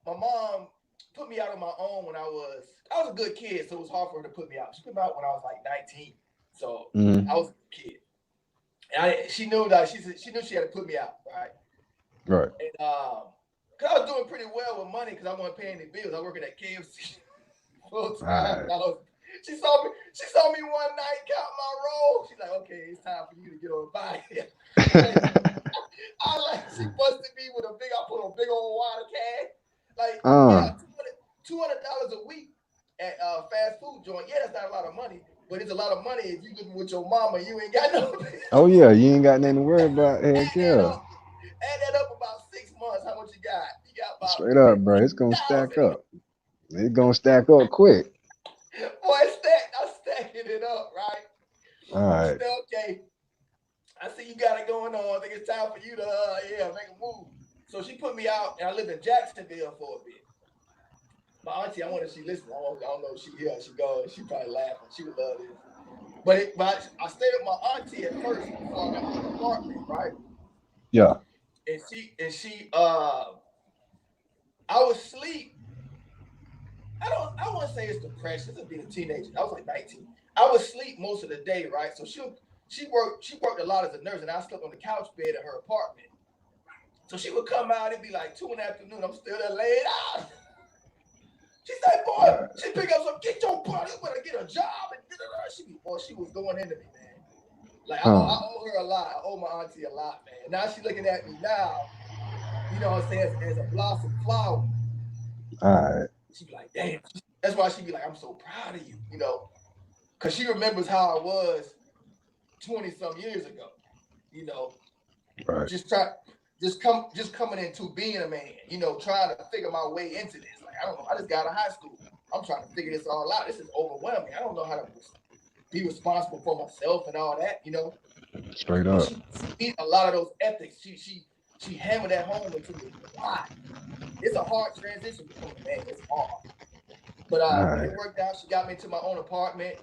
mom put me out on my own when I was a good kid, so it was hard for her to put me out. She put me out when I was like 19, so I was a kid. And she knew she had to put me out, right? Right. And cause I was doing pretty well with money because I wasn't paying any bills. I was working at KFC full time. She saw me one night count my roll. She's like, okay, it's time for you to get on the bike. She busted me with I put a big old wad of cash. Like, yeah, $200 a week at fast food joint. Yeah, that's not a lot of money, but it's a lot of money if you living with your mama, you ain't got no. Oh yeah, you ain't got nothing to worry about. Heck yeah. Add that up about 6 months. How much you got? You got about straight up, bro. It's gonna stack up. It's gonna stack up quick. Boy, I'm stacking it up, right? All right. Said, okay. I see you got it going on. I think it's time for you to make a move. So she put me out, and I lived in Jacksonville for a bit. My auntie, I wonder if she listens. I don't know if she here. She goes. She probably laughing. She would love this. But I stayed with my auntie at first before I got my apartment, right? Yeah. And she I was asleep. I want to say it's depression. This is being a teenager. I was like 19. I was asleep most of the day, right? So she worked a lot as a nurse, and I slept on the couch bed at her apartment. So she would come out, it'd be like 2 in the afternoon. I'm still there laid out. She said, boy, she pick up some, get your butt, you better get a job. And she was going into me, man. Like, I owe her a lot. I owe my auntie a lot, man. Now she's looking at me now, you know what I'm saying, as a blossom flower. All right. She be like, damn. That's why she be like, I'm so proud of you, you know, because she remembers how I was 20-some years ago, you know. Right. Just coming into being a man, you know, trying to figure my way into this. Like, I don't know. I just got out of high school. I'm trying to figure this all out. This is overwhelming. I don't know how to be responsible for myself and all that, you know. Straight up. She a lot of those ethics. She hammered that home into me. Why? It's a hard transition becoming a man. It's hard. But it worked out. She got me into my own apartment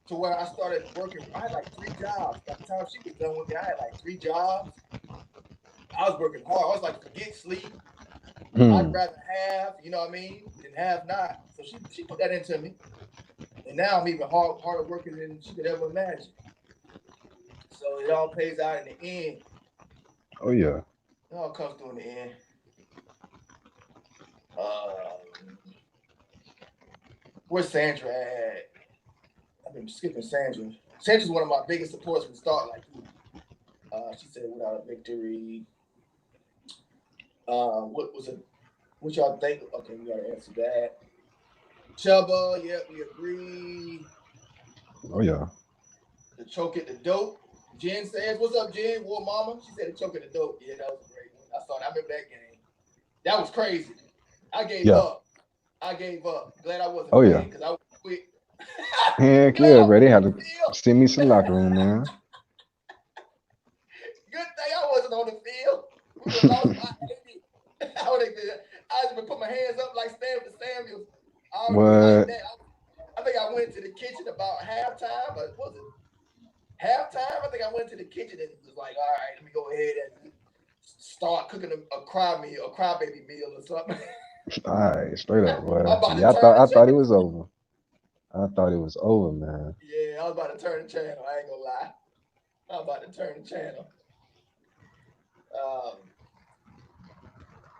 to where I started working. I had like 3 jobs. By the time she was done with me, I had like 3 jobs. I was working hard. I was like, forget sleep. I'd rather have, you know what I mean, than have not. So she put that into me. And now I'm even harder working than she could ever imagine. So it all pays out in the end. Oh yeah. It all comes through in the end. Where's Sandra at? I've been skipping Sandra. Sandra's one of my biggest supporters from the start. Like, she said, without a victory. What y'all think? Okay, we gotta answer that. Chubba, yeah, we agree. Oh yeah. The choke at the dope. Jen says, what's up, Jen? War Mama. She said the choke at the dope. Yeah, that was a great one. I saw that. I remember that game. That was crazy. I gave up. Glad I wasn't playing because I would quit. Heck yeah, bro. They had to send me some locker room, man. Good thing I wasn't on the field. We would have lost by 80. I would have put my hands up like Samuels. What? I think I went to the kitchen about halftime. But was it halftime? I think I went to the kitchen and it was like, all right, let me go ahead and start cooking a crybaby meal or something. All right, straight up, boy. Yeah, I thought it was over. I thought it was over, man. Yeah, I was about to turn the channel. I ain't gonna lie. I was about to turn the channel.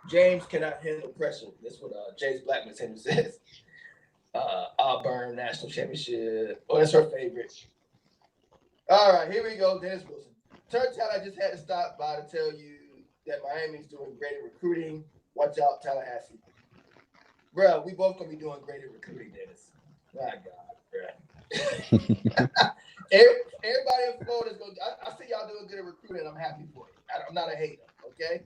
James cannot handle pressure. That's what James Blackman says. Auburn National Championship. Oh, that's her favorite. All right, here we go. Dennis Wilson. Turns out I just had to stop by to tell you that Miami's doing great in recruiting. Watch out, Tallahassee. bro, we both gonna be doing great at recruiting, Dennis. My God, bro. Everybody in Florida is going. I see y'all doing good at recruiting. I'm happy for you. I'm not a hater. Okay,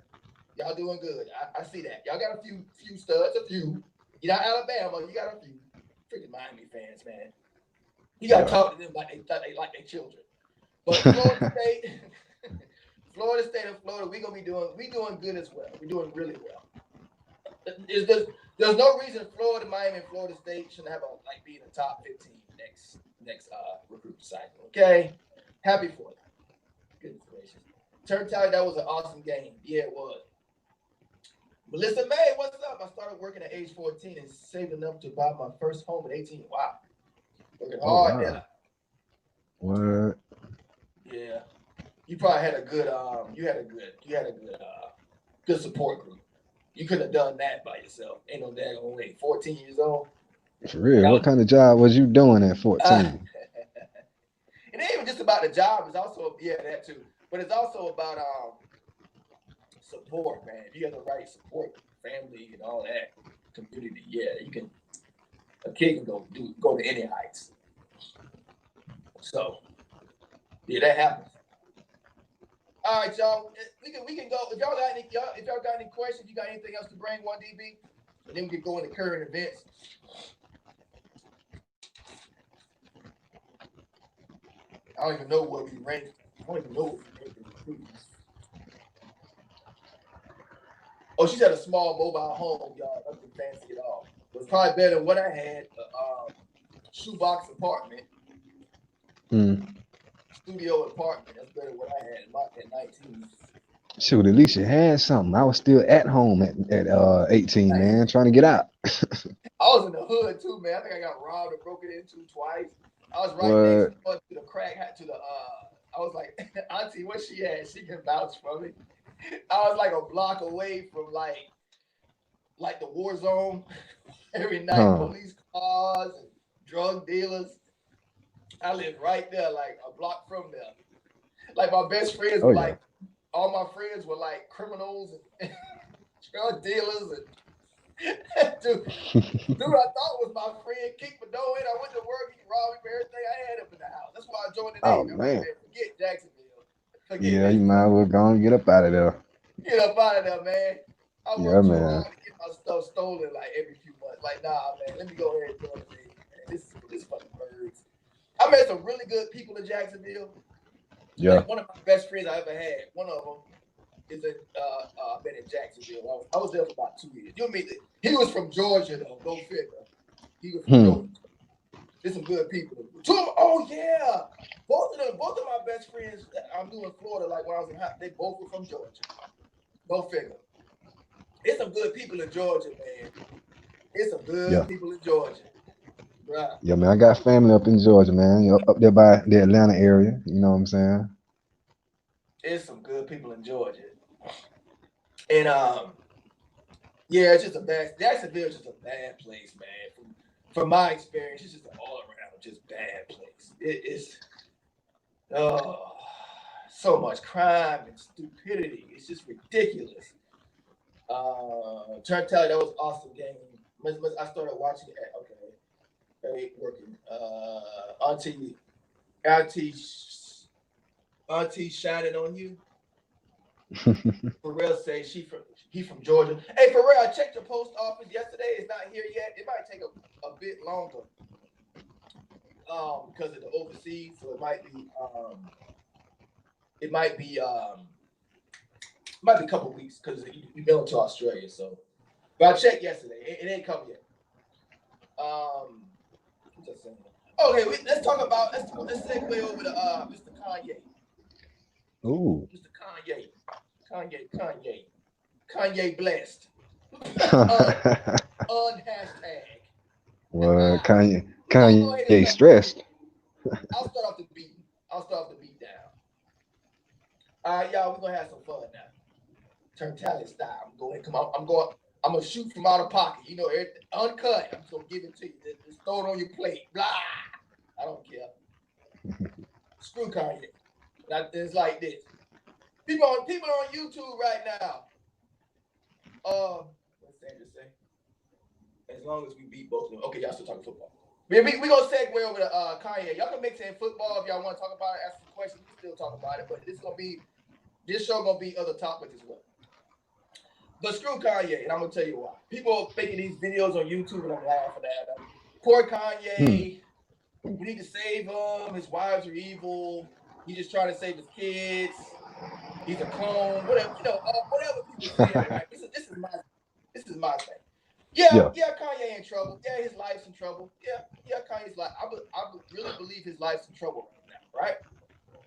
y'all doing good. I see that. Y'all got a few studs, a few. You're not Alabama. You got a few. Freaking Miami fans, man. You got to talk to them like they thought they like their children. But Florida State, and Florida, we doing good as well. We're doing really well. There's no reason Florida, Miami, and Florida State shouldn't have be in the top 15 next recruit cycle. Okay, happy for them. Goodness gracious. TURNTTALLY, that was an awesome game. Yeah, it was. Melissa May, what's up? I started working at age 14 and saved enough to buy my first home at 18. Wow, working hard there. What? Yeah, you probably had a good good support group. You couldn't have done that by yourself. Ain't no daggone way. 14 years old. For real? What kind of job was you doing at 14? It ain't even just about the job. It's also that too. But it's also about support, man. If you have the right support, family and all that, community, you can. A kid can go to any heights. So that happens. All right, y'all. We can go. If y'all got any questions, you got anything else to bring 1DB, and then we can go into current events. I don't even know where we ranked. I don't even know what we ranked the recruits. Oh, she's at a small mobile home, y'all. Nothing fancy at all. It was probably better than what I had. Shoebox apartment. Studio apartment. That's better than what I had at 19. Shoot, at least you had something. I was still at home at 18, man, trying to get out. I was in the hood too, man. I think I got robbed or broken into twice. I was right next to the crack I was like, Auntie, what she had? She can vouch for me. I was like a block away from like the war zone. Every night, police cars and drug dealers. I lived right there, like a block from there. Like my best friends were like, all my friends were like criminals and drug dealers and dude, I thought was my friend kicked my door in. I went to work, he robbed me for everything I had up in the house. That's why I joined the Navy. Man. Forget Jacksonville. You might as well go and get up out of there. Get up out of there, man. I worked too hard to get my stuff stolen like every few months. Like, nah, man, let me go ahead and join the Navy, man. This fucking birds. I met some really good people in Jacksonville. Yeah. Like one of my best friends I ever had, one of them is I've been in Jacksonville. I was there for about 2 years. You'll meet he was from Georgia though, go figure. He was from Georgia. There's some good people. Oh yeah. Both of my best friends I knew in Florida, like when I was in high, they both were from Georgia. Go figure. There's some good people in Georgia, man. There's some good people in Georgia. Right. Yeah, man, I got family up in Georgia, man. Up there by the Atlanta area. You know what I'm saying? There's some good people in Georgia. And it's just a bad. Jacksonville is just a bad place, man. From my experience, it's just an all around just bad place. It's so much crime and stupidity. It's just ridiculous. TURNTTALLY, that was an awesome game. I started watching it. Okay, working. Auntie shining on you. Pharrell says he from Georgia. Hey, Pharrell, I checked your post office yesterday. It's not here yet. It might take a bit longer because of the overseas. So it might be a couple weeks because you mailed to Australia. So, but I checked yesterday. It ain't come yet. Okay, let's segue over to Mr. Kanye. Ooh. Mr. Kanye blessed. Hashtag. Well, Kanye stressed. I'll start off the beat down. All right, y'all, we're gonna have some fun now. TURNTTALLY style. I'm gonna shoot from out of pocket. You know, uncut. I'm just gonna give it to you. Just throw it on your plate. Blah. I don't care. Screw Kanye. It's like this. People on YouTube right now. What's Sandra say? As long as we beat both of them. Okay, y'all still talking football. We gonna segue over to Kanye. Y'all can mix in football if y'all want to talk about it. Ask some questions. We still talk about it, but this show gonna be other topics as well. But screw Kanye, and I'm gonna tell you why. People are making these videos on YouTube, and I'm laughing at them. Poor Kanye. We need to save him. His wives are evil. He's just trying to save his kids. He's a clone. Whatever, whatever people say. Right? This is my thing. Yeah, Kanye in trouble. Yeah, his life's in trouble. Yeah, Kanye's life. I really believe his life's in trouble right now, right?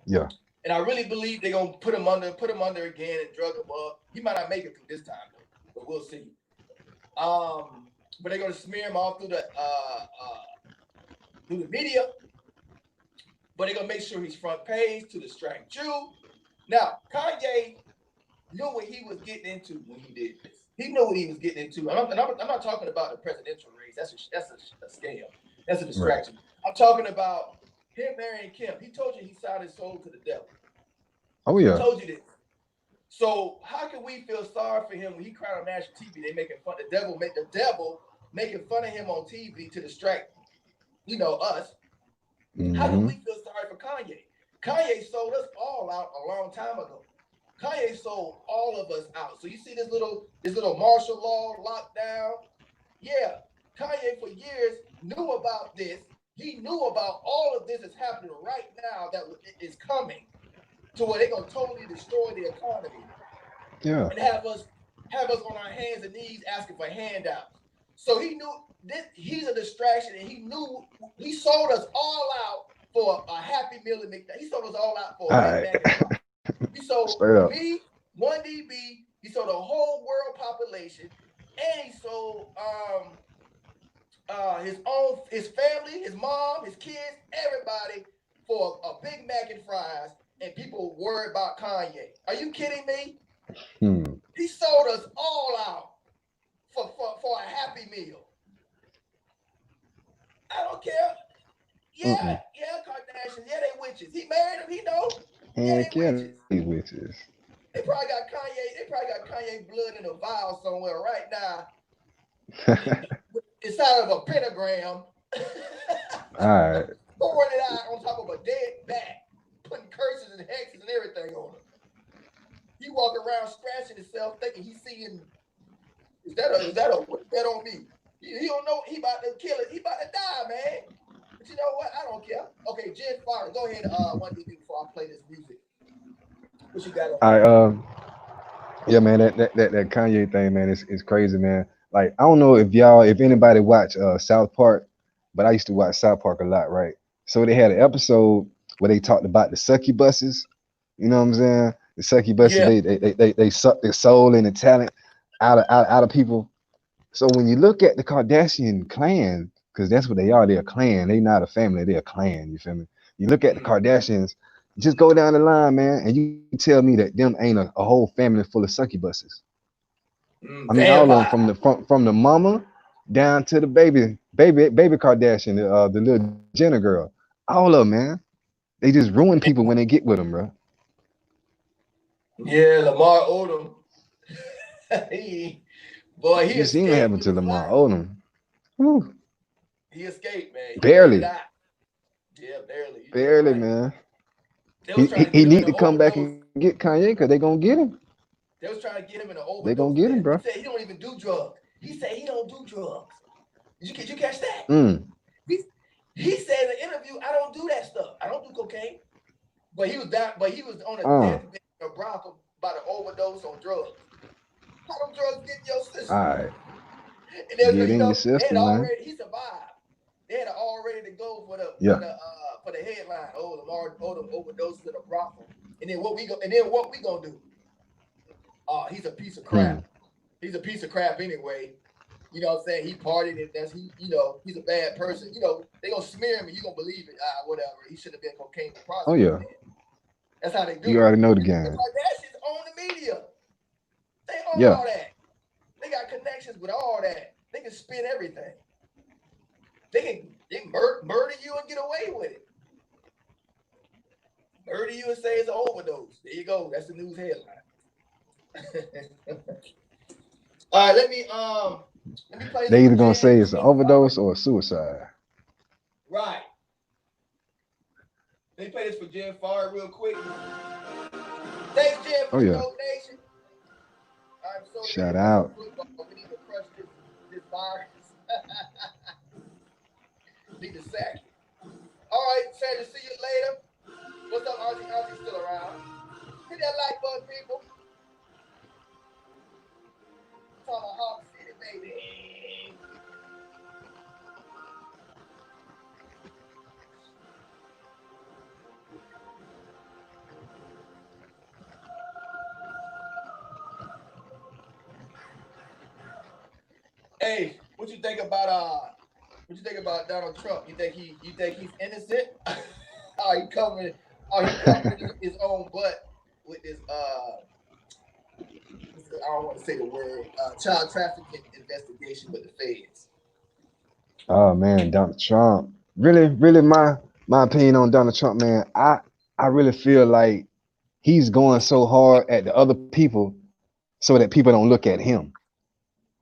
Yeah. And I really believe they're gonna put him under again and drug him up. He might not make it through this time, though, but we'll see. But they're gonna smear him all through the media. But they're gonna make sure he's front page to distract Jew. Now, Kanye knew what he was getting into when he did this. He knew what he was getting into. I'm not talking about the presidential race. That's a scam. That's a distraction. Right. I'm talking about him marrying Kim. He told you he sold his soul to the devil. Oh yeah. He told you this. So how can we feel sorry for him when he cried on national TV? They making fun. The devil making fun of him on TV to distract, us. Mm-hmm. How can we feel sorry for Kanye? Kanye sold us all out a long time ago. Kanye sold all of us out. So you see this little martial law lockdown? Yeah, Kanye for years knew about this. He knew about all of this is happening right now that is coming to where they're gonna totally destroy the economy. Yeah. And have us on our hands and knees asking for handouts. So he knew this. He's a distraction, and he knew he sold us all out for a Happy Meal and McDonald's. He sold us all out for a Big Mac. He sold me, 1DB. He sold the whole world population, and he sold his family, his mom, his kids, everybody for a Big Mac and fries. And people worry about Kanye. Are you kidding me? He sold us all out for a Happy Meal. I don't care. Yeah, Kardashians. Yeah, they witches. He married them. He know. They witches. They probably got Kanye blood in a vial somewhere right now. Inside of a pentagram. All right. Pouring it out on top of a dead bat, putting curses and hexes and everything on him. He walk around scratching himself, thinking he's seeing. Is that on me? He don't know. He about to kill it. He about to die, man. But you know what? I don't care. Okay, Jen Farr, go ahead. 1DB before I play this music. What you got on? Yeah, man. That Kanye thing, man, is crazy, man. Like, I don't know if anybody watch South Park, but I used to watch South Park a lot, right? So they had an episode where they talked about the succubuses. You know what I'm saying? The succubuses, they suck their soul and the talent out of people. So when you look at the Kardashian clan, because that's what they are, they're a clan. They're not a family, they're a clan. You feel me? You look at the Kardashians, just go down the line, man, and you tell me that them ain't a whole family full of succubuses. I mean, all of them from the mama down to the baby Kardashian, the little Jenner girl. All of them, man. They just ruin people when they get with them, bro. Yeah, Lamar Odom. Boy, he you seen what happened to Lamar Odom. Whew. He escaped, man. Barely. Yeah, barely. Barely, man. He need to come back and get Kanye because they gonna get him. They was trying to get him in an overdose. They gonna get him, bro. He said he don't even do drugs. He said he don't do drugs. Did you catch that? He said in the interview, I don't do that stuff. I don't do cocaine. But he was on a deathbed in a brothel about an overdose on drugs. How them drugs get in your system? All right. And get in your system, man. He survived. They had all ready to go for the headline. Oh, Lamar Odom overdoses in a brothel. And then what we gonna do? He's a piece of crap. He's a piece of crap anyway. You know what I'm saying? He partied and he's a bad person. They gonna smear him and you gonna believe it. Whatever. He should have been cocaine prostitute. Oh yeah. That's how they do it. You already know the game. The Kardashians own the media. They own all that. They got connections with all that. They can spin everything. They can murder you and get away with it. Murder you and say it's an overdose. There you go. That's the news headline. All right, let me Let me play They some either gonna say Jen it's an Jen overdose or a suicide. Right. Let me play this for Jen Farr real quick. Thanks, Jen, for Oh the yeah. donation. I'm so Shout ready for out. some football. We need to crush this virus. Need to sack it. All right, Sandra, see you later. What's up, Auntie? Auntie's still around. Hit that like button, people. Tomahawk City, baby. Hey, what you think about Donald Trump? You think he's innocent? He covering his own butt with this I don't want to say the word child trafficking investigation with the feds. Oh man, Donald Trump. Really, my opinion on Donald Trump, man. I really feel like he's going so hard at the other people so that people don't look at him.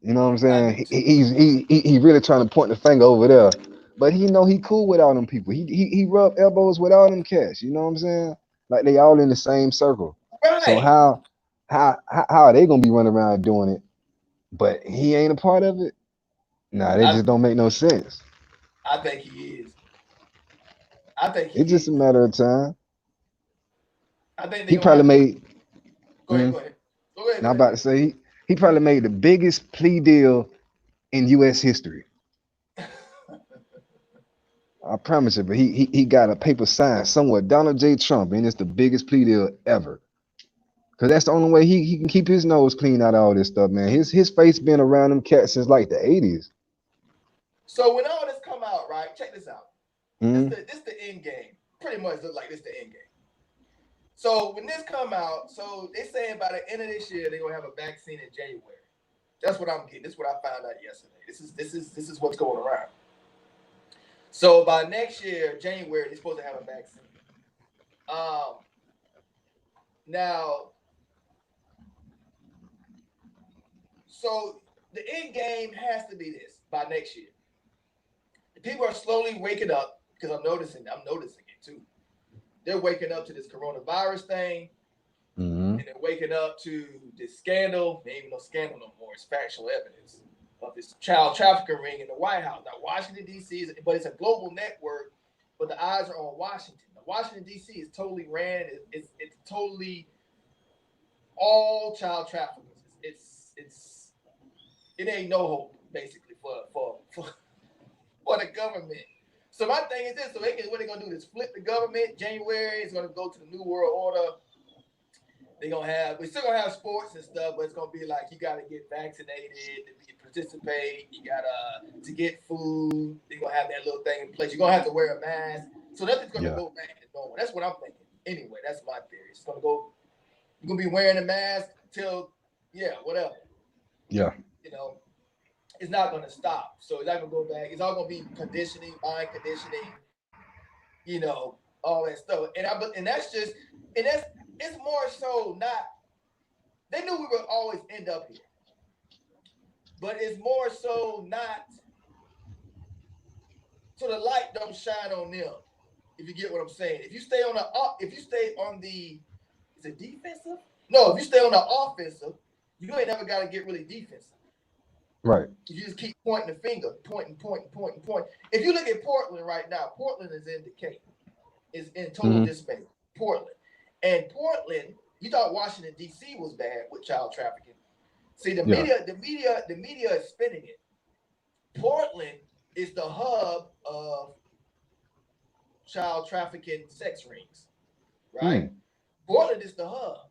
You know what I'm saying? He really trying to point the finger over there, but he know he cool with all them people. He rub elbows with all them cats. You know what I'm saying? Like they all in the same circle. So Right. how are they gonna be running around doing it? But he ain't a part of it. Nah, that just don't make no sense. I think he is. I think he It's just a is. matter of time. I think they're He gonna probably have to. made. Go ahead. Go ahead. Go ahead. Now Go I'm about ahead. to say he probably made the biggest plea deal in U.S. history. I promise you, but he got a paper signed somewhere, Donald J. Trump, and it's the biggest plea deal ever. Cause that's the only way he can keep his nose clean out of all this stuff, man. His face been around them cats since like the 80s. So when all this come out, right? Check this out. Mm-hmm. This the end game. Pretty much look like this the end game. So when this come out, so they saying by the end of this year they're gonna have a vaccine in January. That's what I'm getting. This is what I found out yesterday. This is what's going around. So by next year, January, they're supposed to have a vaccine. Now, so the end game has to be this by next year. The people are slowly waking up because I'm noticing it too. They're waking up to this coronavirus thing, Mm-hmm. and they're waking up to this scandal. There ain't even no scandal no more. It's factual evidence of this child trafficking ring in the White House. Now, Washington, D.C. but it's a global network, but the eyes are on Washington. Now, Washington, D.C. is totally ran. It's totally all child traffickers. It ain't no hope basically for the government. So my thing is this: so what they're gonna do is flip the government. January is gonna go to the New World Order. We're still gonna have sports and stuff, but it's gonna be like you gotta get vaccinated to participate. You gotta to get food. They're gonna have that little thing in place. You're gonna have to wear a mask. So nothing's gonna go back to normal. That's what I'm thinking. Anyway, that's my theory. It's gonna go. You're gonna be wearing a mask till whatever. Yeah. You know, it's not gonna stop. So it's not gonna go back. It's all gonna be conditioning, mind conditioning. You know, all that stuff. And that's it's more so not. They knew we would always end up here, but it's more so not. So the light don't shine on them. If you get what I'm saying, if you stay on the, is it defensive? No, if you stay on the offensive, you ain't never got to get really defensive. Right. If you just keep pointing the finger, pointing. If you look at Portland right now, Portland is in decay. Is in total dismay. Portland. And Portland, you thought Washington, D.C. was bad with child trafficking. See, the media is spinning it. Portland is the hub of child trafficking sex rings, right? Portland is the hub.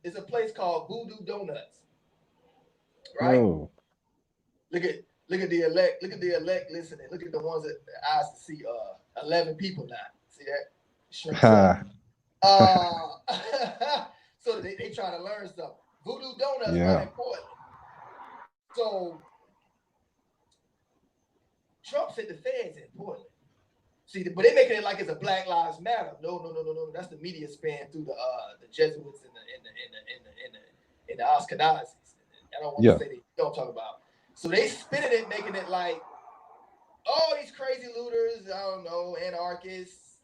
It's a place called Voodoo Donuts, right? Oh. Look at the elect listening. Look at the ones that the eyes to see 11 people now. See that? Shrinks up. So they trying to learn something. Voodoo Donuts not in Portland. So Trump said the feds in Portland. See, but they making it like it's a Black Lives Matter. No. That's the media span through the Jesuits and the Ashkenazis. I don't want to say they don't talk about. So they spinning it, making it like, oh, these crazy looters, I don't know, anarchists,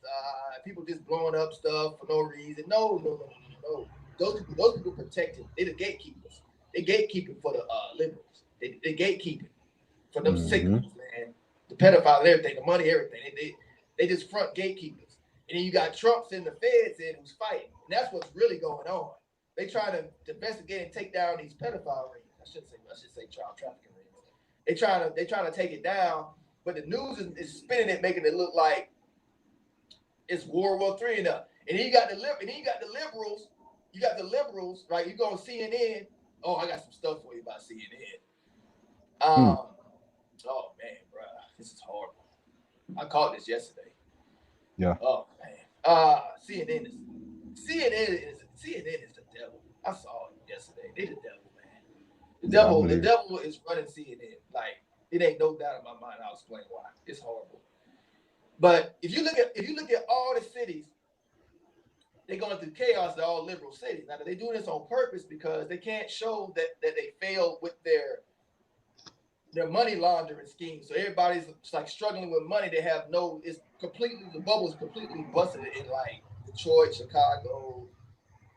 people just blowing up stuff for no reason. No. Those people protected. They're the gatekeepers. They gatekeeping for the liberals. They gatekeeping for them signals, man. The pedophiles, everything, the money, everything. They just front gatekeepers. And then you got Trumps and the feds in who's fighting. And that's what's really going on. They try to investigate and take down these pedophile rings. I should say child trafficking rings. They trying to take it down, but the news is spinning it, making it look like it's World War III and up. And then you got the liberals. You got the liberals, right? You go on CNN. Oh, I got some stuff for you about CNN. Oh man, bro, this is horrible. I caught this yesterday. Yeah. Oh man. CNN is the devil. I saw it yesterday. They the devil, man. The devil is running CNN. Like, it ain't no doubt in my mind. I'll explain why. It's horrible. But if you look at all the cities, they're going through chaos. They're all liberal cities. Now, they do this on purpose because they can't show that they failed with their money laundering scheme. So everybody's like struggling with money. They have the bubble is completely busted in like Detroit, Chicago.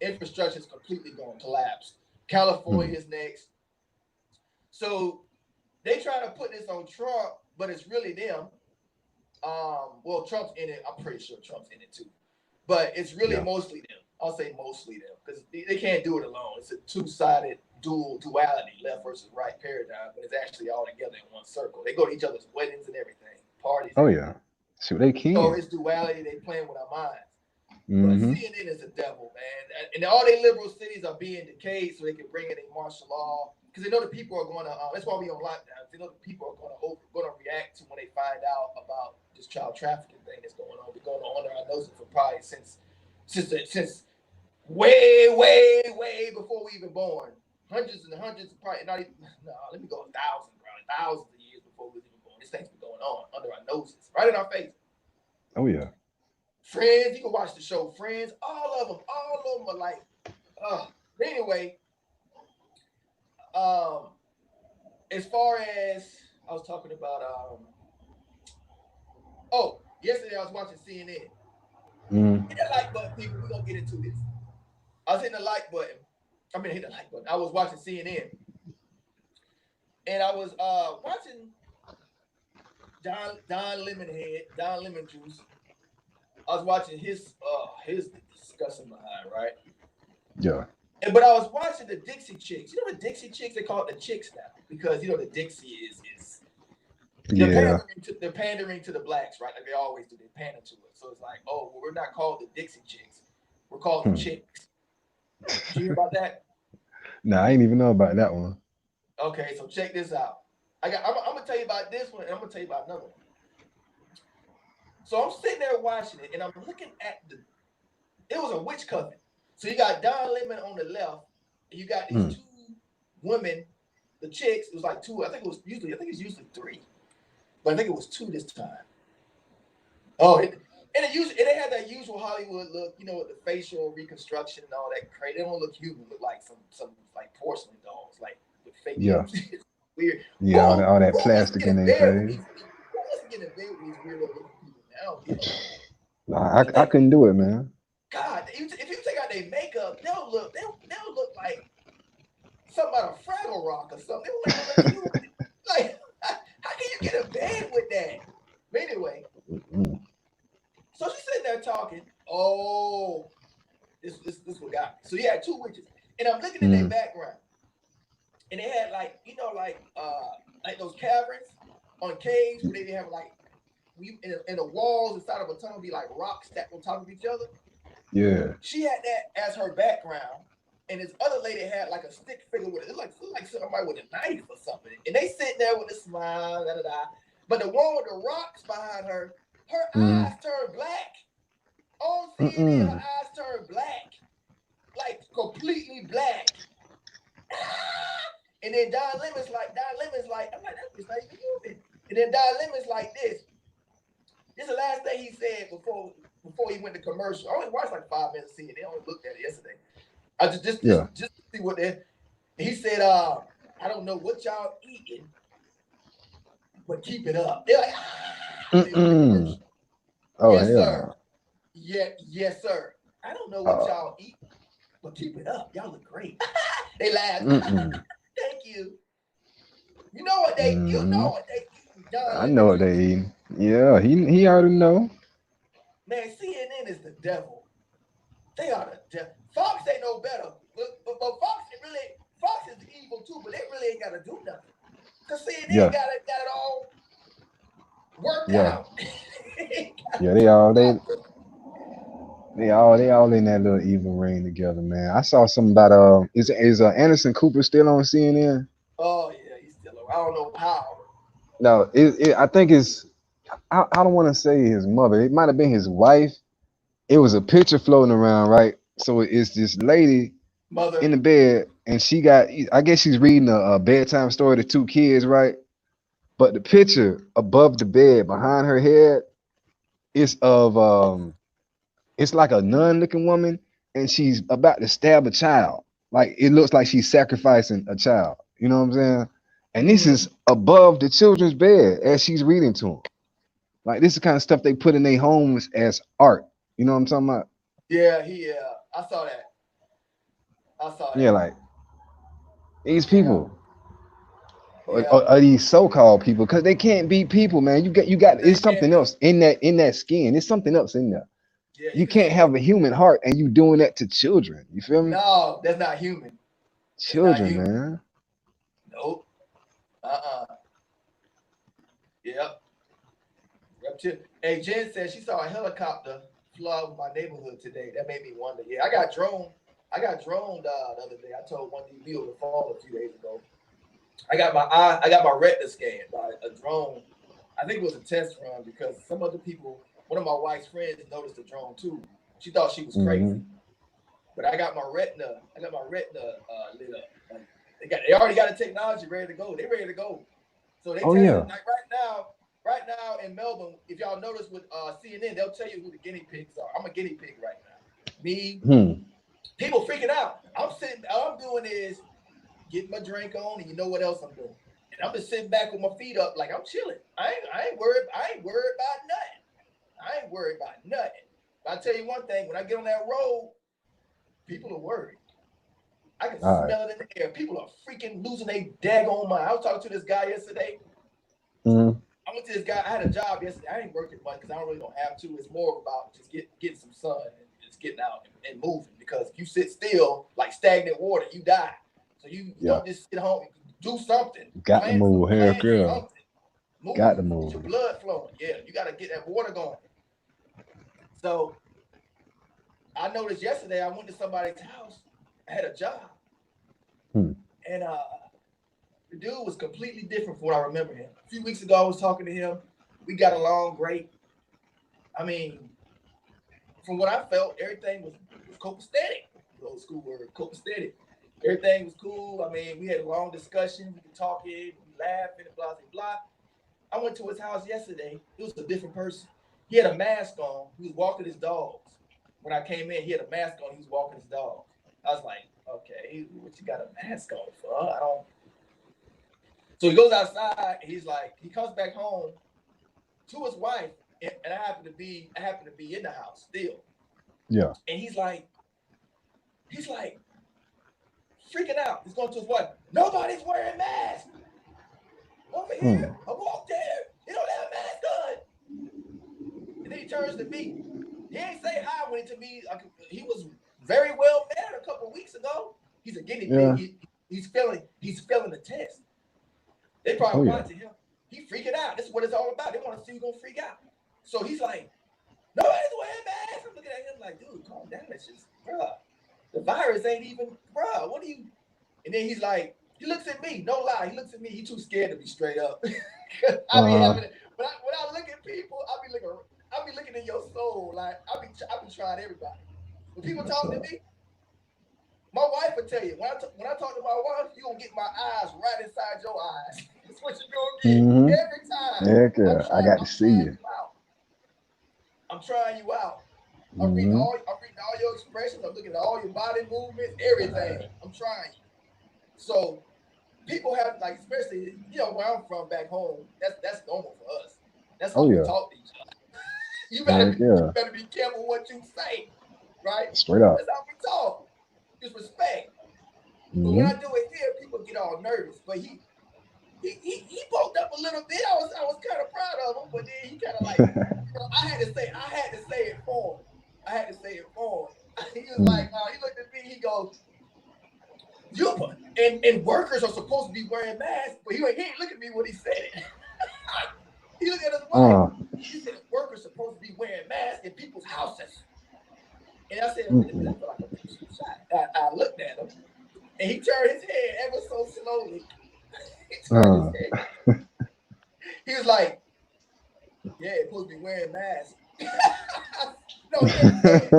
Infrastructure is completely going to collapse. California is next. So they try to put this on Trump, but it's really them. Well, Trump's in it. I'm pretty sure Trump's in it too. But it's really mostly them. I'll say mostly them because they can't do it alone. It's a two-sided duality, left versus right paradigm, but it's actually all together in one circle. They go to each other's weddings and everything, parties. Oh yeah, see what they can. So it's duality. They playing with our minds. But CNN is a devil, man. And all their liberal cities are being decayed so they can bring in a martial law because they know the people are going to. That's why we on lockdown. They know the people are going to react to when they find out about this child trafficking thing that's going on. We're going on under our noses for probably since way before we even born. Hundreds, probably not even. No, let me go thousands of years before we was even born. This thing's been going on under our noses, right in our face. Oh yeah. Friends, you can watch the show Friends. All of them are like, anyway, as far as I was talking about, yesterday I was watching CNN. Hit the like button, people. We're gonna get into this. I was hitting the like button. I was watching CNN, and I was watching Don Lemon Juice. I was watching his disgusting behind, right? Yeah. But I was watching the Dixie Chicks. You know the Dixie Chicks? They call it the Chicks now because the Dixie is they're pandering to the blacks, right? Like they always do. They pander to it. So it's like, oh, well, we're not called the Dixie Chicks. We're called the Chicks. Did you hear about that? No, I didn't even know about that one. Okay, so check this out. I'm gonna tell you about this one, and I'm gonna tell you about another one. So I'm sitting there watching it, and I'm looking at it was a witch coven. So you got Don Lemon on the left, and you got these two women, the chicks. It was like two. I think it's usually three, but I think it was two this time. Oh, it had that usual Hollywood look, with the facial reconstruction and all that crazy. They don't look human. Look like some like porcelain dolls, like with fake. Yeah. Weird. Yeah, all that plastic in their face. Who wants to get in bed with these weirdo looking people? I don't get it. Nah, I couldn't do it, man. God, if you take out their makeup, they'll look like something out of Fraggle Rock or something. Like, how can you get in bed with that? But anyway, so she's sitting there talking. Oh, this what got me. So you had two witches, and I'm looking at their background, and they had like those caverns on caves where they have like in the walls inside of a tunnel be like rocks stacked on top of each other. Yeah. She had that as her background, and this other lady had like a stick figure with it. Looked like somebody with a knife or something. And they sitting there with a smile, But the one with the rocks behind her eyes turned black. On CNN, her eyes turned black, like completely black. And then Don Lemon's like, I'm like, that's not even human. And then Don Lemon's like this. This is the last thing he said before he went to commercial. I only watched like 5 minutes of CNN. I only looked at it yesterday. I just to see what they. He said, I don't know what y'all eating, but keep it up. They're like, Oh, yes, hell sir. no. Yeah, yes, sir. I don't know what Oh. y'all eat, but keep it up. Y'all look great. They laugh. Thank you. You know what they, you know what they eat. John, I know what they eating. Yeah, he already know. Man, CNN is the devil. They are the devil. Fox ain't no better. But Fox is evil too, but they really ain't got to do nothing. Because CNN got it all worked out. Yeah, they all in that little evil ring together, man. I saw something about is Anderson Cooper still on CNN? Oh yeah, he's still on. I don't know how. No, I think it's I don't want to say his mother. It might have been his wife. It was a picture floating around, right? So it's this lady Mother in the bed, and she got, I guess she's reading a bedtime story to two kids, right? But the picture above the bed behind her head is of it's like a nun-looking woman, and she's about to stab a child. Like it looks like she's sacrificing a child. You know what I'm saying? And this is above the children's bed as she's reading to them. Like this is the kind of stuff they put in their homes as art. You know what I'm talking about? Yeah, I saw that. Yeah, like these people Yeah. are these so-called people, because they can't be people, man. You got They it's something else in that skin. There's something else in there. Yeah, You can't have a human heart and you doing that to children. You feel me? No, that's not human. Children, man. Nope. Yep. Hey, Jen said she saw a helicopter fly over my neighborhood today. That made me wonder. Yeah, I got droned the other day. I told 1DB on the phone a few days ago. I got my retina scanned by a drone. I think it was a test run because some other people, one of my wife's friends noticed the drone too. She thought she was crazy. But I got my retina lit up. Like they already got the technology ready to go. They ready to go. So they tested like right now in Melbourne. If y'all notice with CNN, they'll tell you who the guinea pigs are. I'm a guinea pig right now. Me, people freaking out. All I'm doing is getting my drink on, and you know what else I'm doing. And I'm just sitting back with my feet up, like I'm chilling. I ain't worried about nothing. But I tell you one thing: when I get on that road, people are worried. I can smell it in the air. People are freaking losing their daggone mind. I was talking to this guy yesterday. I went to this guy. I had a job yesterday. I ain't working much because I don't have to. It's more about just getting some sun and just getting out and moving. Because if you sit still like stagnant water, you die. So you don't just sit home. Do something. Got to move. Heck yeah. Move. Got to move. Get your blood flowing. Yeah, you got to get that water going. So I noticed yesterday I went to somebody's house. I had a job. And the dude was completely different from what I remember him. A few weeks ago, I was talking to him. We got along great. I mean, from what I felt, everything was copacetic. Old school word, copacetic. Everything was cool. I mean, we had a long discussion. We could talk it, we laughed, and blah, blah, blah. I went to his house yesterday. It was a different person. He had a mask on. He was walking his dogs. When I came in, he had a mask on. He was walking his dogs. I was like, okay, what you got a mask on for? I don't. So he goes outside. And he's like, he comes back home to his wife, and I happen to be in the house still. Yeah. And he's like freaking out. He's going to his wife. Nobody's wearing masks over here. I walked there. He don't have a mask on. And then he turns to me. He ain't say hi when he to me. He was very well mannered a couple of weeks ago. He's a guinea pig. He's failing the test. They probably watching him. He freaking out. This is what it's all about. They want to see you gonna freak out. So he's like, nobody's wearing masks. I'm looking at him like, dude, calm down. It's just, bruh. The virus ain't even, bruh. What do you? And then he's like, he looks at me. No lie. He looks at me. He too scared to be straight up. I be having it. When I look at people, I be looking in your soul. Like I be trying everybody. When people talk to me, my wife will tell you. When I talk to my wife, you gonna get my eyes right inside your eyes. That's what you're gonna get every time. Heck yeah. I got to see you. I'm trying you out. I'm reading all your expressions. I'm looking at all your body movements, everything. I'm trying you. So people have like, especially where I'm from back home. That's normal for us. That's how Oh we yeah. talk to each other. You Heck yeah. better be careful what you say, right? Straight up. That's how we talk. Just respect. But when Mm-hmm. I do it here, people get all nervous. But he bulked up a little bit. I was kind of proud of him, but then he kind of like, I had to say it for him. I had to say it for him. He was like, he looked at me. He goes, and workers are supposed to be wearing masks, but he ain't look at me when he said it. He looked at his wife. He said, workers supposed to be wearing masks in people's houses. And I said, I feel like a piece of shot. I looked at him, and he turned his head ever so slowly. He turned his head. He was like, yeah, it's supposed to be wearing masks. No, he ain't said it.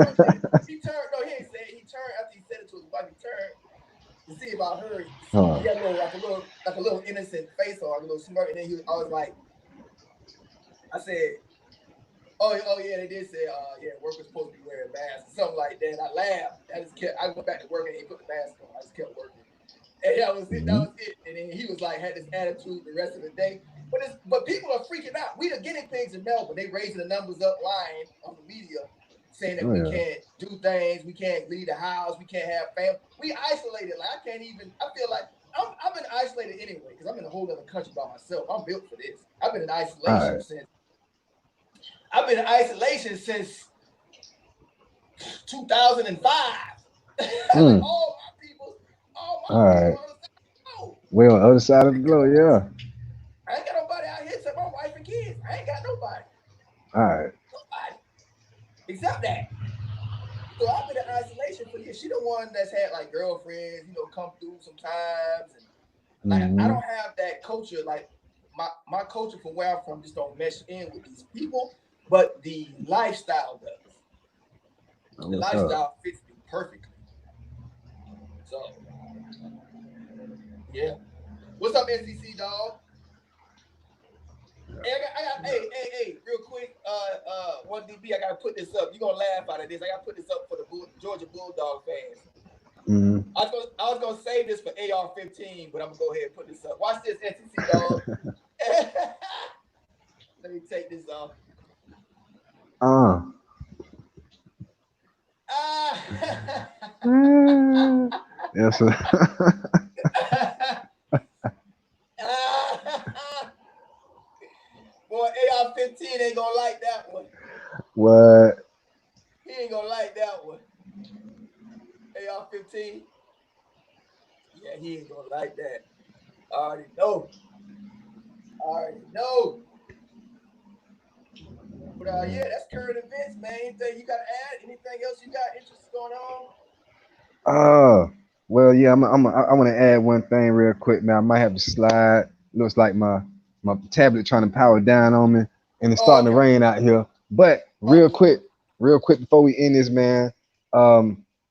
He turned, no, he ain't said it. He turned after he said it to his wife. He turned to see if I heard. He had a little innocent face or a little smirk, and then I was like, I said, oh yeah, they did say, yeah, workers supposed to be wearing masks, something like that. I laughed. I went back to work and he put the mask on. I just kept working. And that was it. That was it. And then he was like, had this attitude the rest of the day. But people are freaking out. We the guinea pigs in Melbourne. They raising the numbers up, lying on the media, saying that we can't do things, we can't leave the house, we can't have family. We isolated. Like I can't even. I feel like I've been isolated anyway because I'm in a whole other country by myself. I'm built for this. I've been in isolation since 2005. Like all my people on the side of the globe. We're on the other side of the globe, yeah. I ain't got nobody out here except my wife and kids. I ain't got nobody. All right. Nobody. Except that. So I've been in isolation for years. She the one that's had like girlfriends, come through sometimes. And like I don't have that culture. Like my culture from where I'm from just don't mesh in with these people. But the lifestyle does. The lifestyle fits me perfectly. So, yeah. What's up, NCC dog? Hey, real quick, 1DB, I gotta put this up. You're gonna laugh out of this. I gotta put this up for the Georgia Bulldog fans. I was gonna save this for AR-15, but I'm gonna go ahead and put this up. Watch this, NCC dog. Let me take this off. Yes, sir. Boy, AR-15 ain't gonna like that one. What? He ain't gonna like that one. AR-15. Yeah, he ain't gonna like that. I already know. But yeah, that's current events, man. Anything you gotta add? Anything else you got interest going on? Well, yeah, I want to add one thing real quick. Now I might have to slide. Looks like my tablet trying to power down on me, and it's starting to rain out here. But real quick before we end this, man,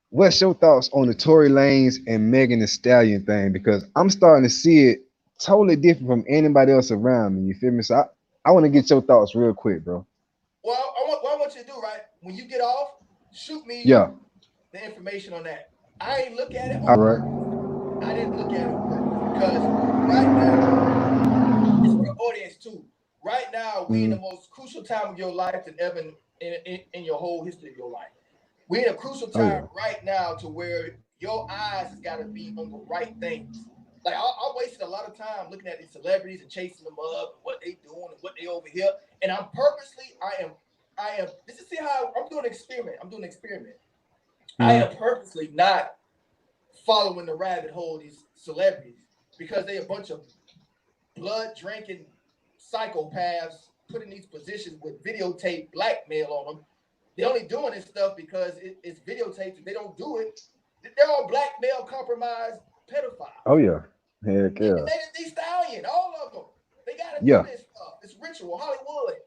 what's your thoughts on the Tory Lanez and Megan Thee Stallion thing? Because I'm starting to see it totally different from anybody else around me. You feel me? So I want to get your thoughts real quick, bro. Well, what I want you to do, right? When you get off, shoot me the information on that. I ain't look at it on purpose. I didn't look at it on purpose because right now, it's for the audience too. Right now, we in the most crucial time of your life than ever in your whole history of your life. We're in a crucial time right now to where your eyes has got to be on the right things. Like I wasted a lot of time looking at these celebrities and chasing them up, and what they doing and what they over here. And I am. This is how I'm doing an experiment. I am purposely not following the rabbit hole of these celebrities because they a bunch of blood drinking psychopaths put in these positions with videotape blackmail on them. They're only doing this stuff because it's videotaped. If they don't do it, they're all blackmail, compromised pedophiles. Oh yeah, heck yeah. Megan Thee Stallion, all of them. They got to do this stuff. It's ritual, Hollywood.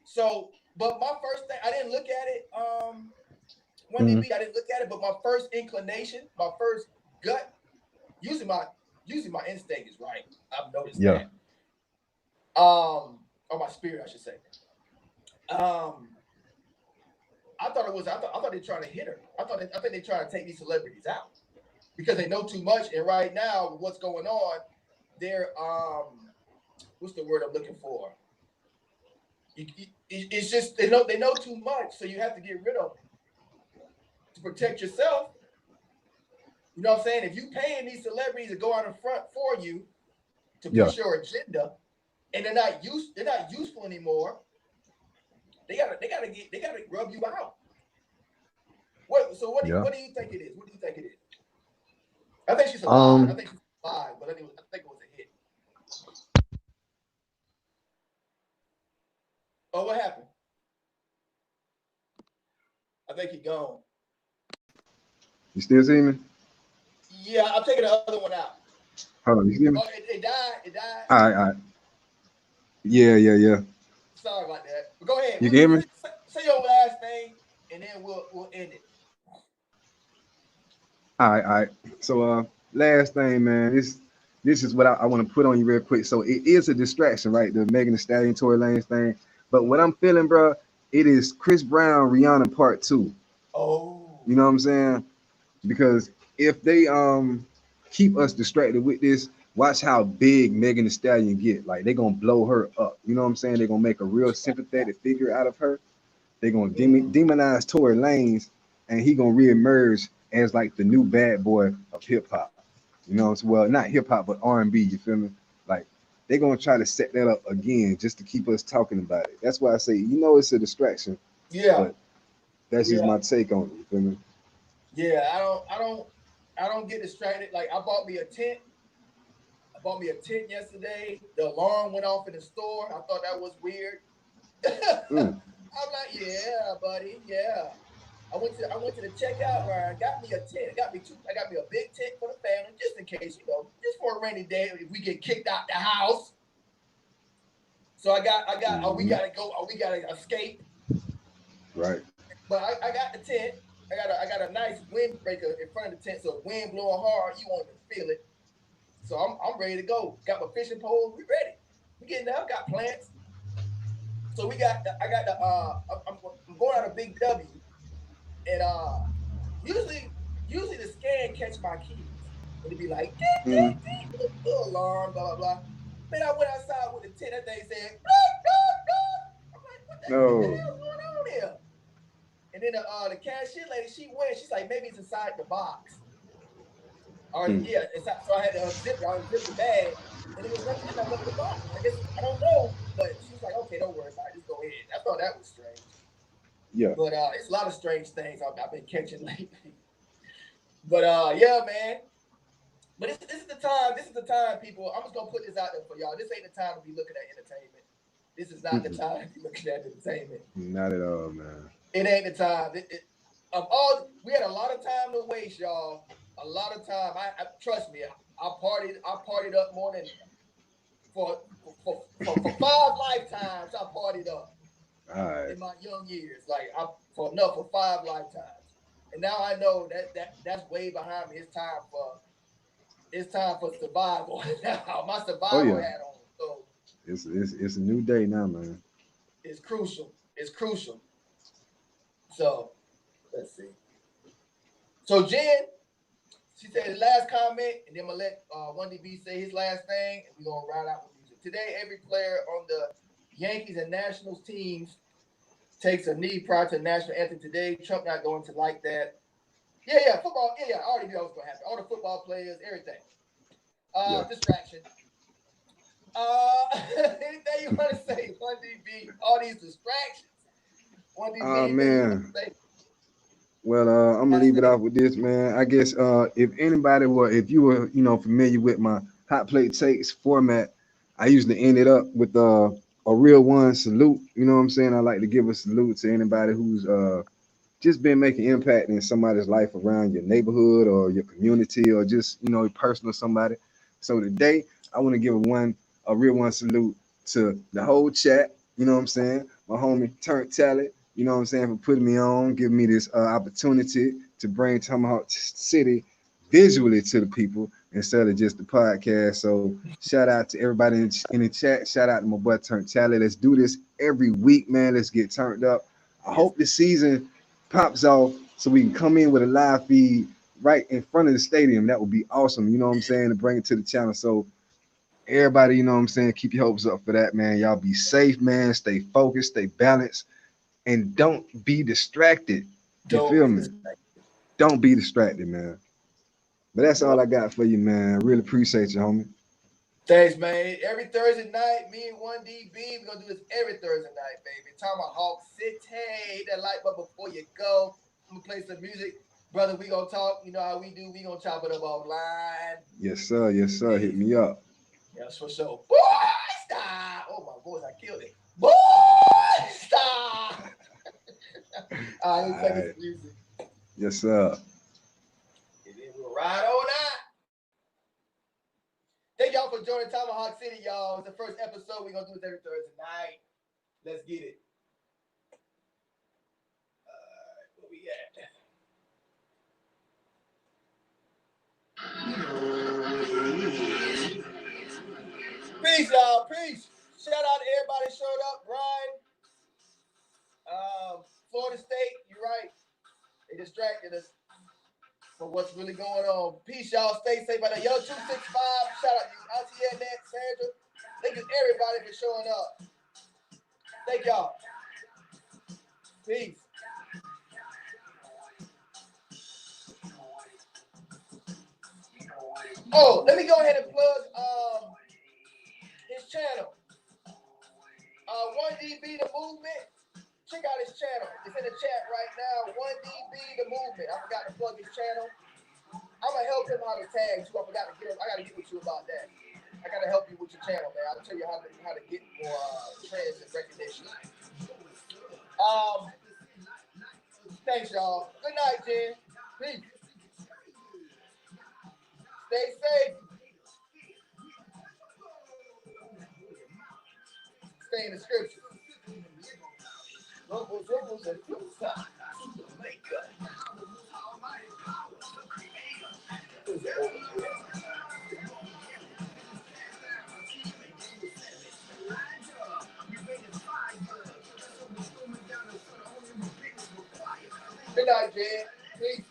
So, but my first thing, I didn't look at it. 1DB, I didn't look at it, but my first inclination, my first gut, usually my instinct is right. I've noticed that. Or my spirit, I should say. I thought they were trying to hit her. I think they're trying to take these celebrities out. because they know too much. And right now, with what's going on, they're what's the word I'm looking for? It's just they know too much, so you have to get rid of them to protect yourself. You know what I'm saying? If you paying these celebrities to go out in front for you to push your agenda, and they're not useful anymore, they gotta rub you out. What do you think it is? What do you think it is? I think she's alive. I think she's alive, but I think it was a hit. Oh, what happened? I think he gone. You still see me? Yeah, I'm taking the other one out. Hold on, you see me? Oh, it died. It died. All right. Yeah. Sorry about that. But go ahead. You can hear me? Say your last name, and then we'll end it. All right. So last thing, man, this is what I want to put on you real quick. So it is a distraction, right? The Megan Thee Stallion, Tory Lanez thing. But what I'm feeling, bro, it is Chris Brown, Rihanna Part 2. Oh. You know what I'm saying? Because if they keep us distracted with this, watch how big Megan Thee Stallion get. Like, they're gonna blow her up. You know what I'm saying? They're gonna make a real sympathetic figure out of her. They're gonna demonize Tory Lanez, and he gonna reemerge as like the new bad boy of hip hop. You know, well, not hip hop, but R&B. You feel me? Like, they're gonna try to set that up again just to keep us talking about it. That's why I say, it's a distraction. Yeah. But that's just my take on it. You feel me? Yeah, I don't get distracted. Like, I bought me a tent. Yesterday. The alarm went off in the store. I thought that was weird. I'm like, yeah, buddy, yeah. I went to the checkout line, got me a tent. I got me a big tent for the family, just in case, just for a rainy day if we get kicked out the house. So we gotta escape. Right. But I got the tent. I got a nice windbreaker in front of the tent, so wind blowing hard, you won't even feel it. So I'm ready to go. Got my fishing pole. We ready. We getting there. Got plants. So I'm going out of Big W, and usually the scan catch my keys, and it'd be like ding, little alarm, blah blah blah. Man, I went outside with the tent. That thing said blah, blah, blah. I'm like, what the hell's going on here? And then the cashier lady, she's like, maybe it's inside the box. Yeah, so I had to unzip the bag, and it was nothing in the box. I guess, I don't know, but she was like, okay, don't worry about it, just go ahead. I thought that was strange. Yeah. But it's a lot of strange things I've been catching lately. But yeah, man. But this is the time, people. I'm just gonna put this out there for y'all. This ain't the time to be looking at entertainment. This is not the time to be looking at entertainment. Not at all, man. It ain't the time. We had a lot of time to waste, y'all. A lot of time. I trust me. I partied up more than for 5 lifetimes. I partied up in my young years. Like for 5 lifetimes. And now I know that's way behind me. It's time for survival. Now my survival hat on. So it's a new day now, man. It's crucial. So let's see. So Jen, she said the last comment, and then I'm gonna let 1DB say his last thing, and we're gonna ride out with music. Today, every player on the Yankees and Nationals teams takes a knee prior to the national anthem. Today, Trump not going to like that. Yeah, football. Yeah, I already knew that was gonna happen. All the football players, everything. Distraction. Anything you want to say, 1DB? All these distractions. 1DB. Man. Well, I'm gonna leave it off with this, man. I guess if you were, familiar with my hot plate takes format, I usually end it up with a real one salute. You know what I'm saying? I like to give a salute to anybody who's just been making impact in somebody's life around your neighborhood or your community or just personal somebody. So today I want to give a real one salute to the whole chat. You know what I'm saying? My homie TURNTTALLY. You know what I'm saying, for putting me on, giving me this opportunity to bring Tomahawk City visually to the people instead of just the podcast. So shout out to everybody in the chat. Shout out to my boy TURNTTALLY. Let's do this every week, man. Let's get turned up. I hope the season pops off so we can come in with a live feed right in front of the stadium. That would be awesome. You know what I'm saying? To bring it to the channel. So everybody, you know what I'm saying? Keep your hopes up for that, man. Y'all be safe, man. Stay focused, stay balanced, and don't be distracted. You Don't feel be me? distracted. Don't be distracted, man. But that's all Yep. I got for you, man. Really appreciate you, homie. Thanks, man. Every Thursday night, me and 1DB, we're gonna do this every Thursday night, baby. Tomahawk City. Hit that like button before you go. I'm gonna play some music. Brother, we gonna talk. You know how we do. We gonna chop it up offline. Yes, sir. Yes, sir. Hit me up. Yes, for sure. Boy, stop. Oh, my voice, I killed it. Boy, stop. All right, let's take this music. Yes, sir. And then we'll ride on out. Thank y'all for joining Tomahawk City, y'all. It's the first episode. We're going to do this every Thursday night. Let's get it. Where we at? Peace, y'all. Peace. Shout out to everybody who showed up. Brian, Florida State, you're right. They distracted us from what's really going on. Peace, y'all. Stay safe out there. Yo, 265. Shout out to you, Auntie Annette, Sandra. Thank you everybody for showing up. Thank y'all. Peace. Oh, let me go ahead and plug his channel. 1DB The Movement. Check out his channel. It's in the chat right now. 1DB The Movement. I forgot to plug his channel. I'm gonna help him how to tag too. I forgot to get him. I gotta get with you about that. I gotta help you with your channel, man. I'll tell you how to get more trends and recognition. Thanks, y'all. Good night, Jen. Peace. Stay safe. Stay in the scriptures. Rumbles, and flip side. Good night, Jen. Peace.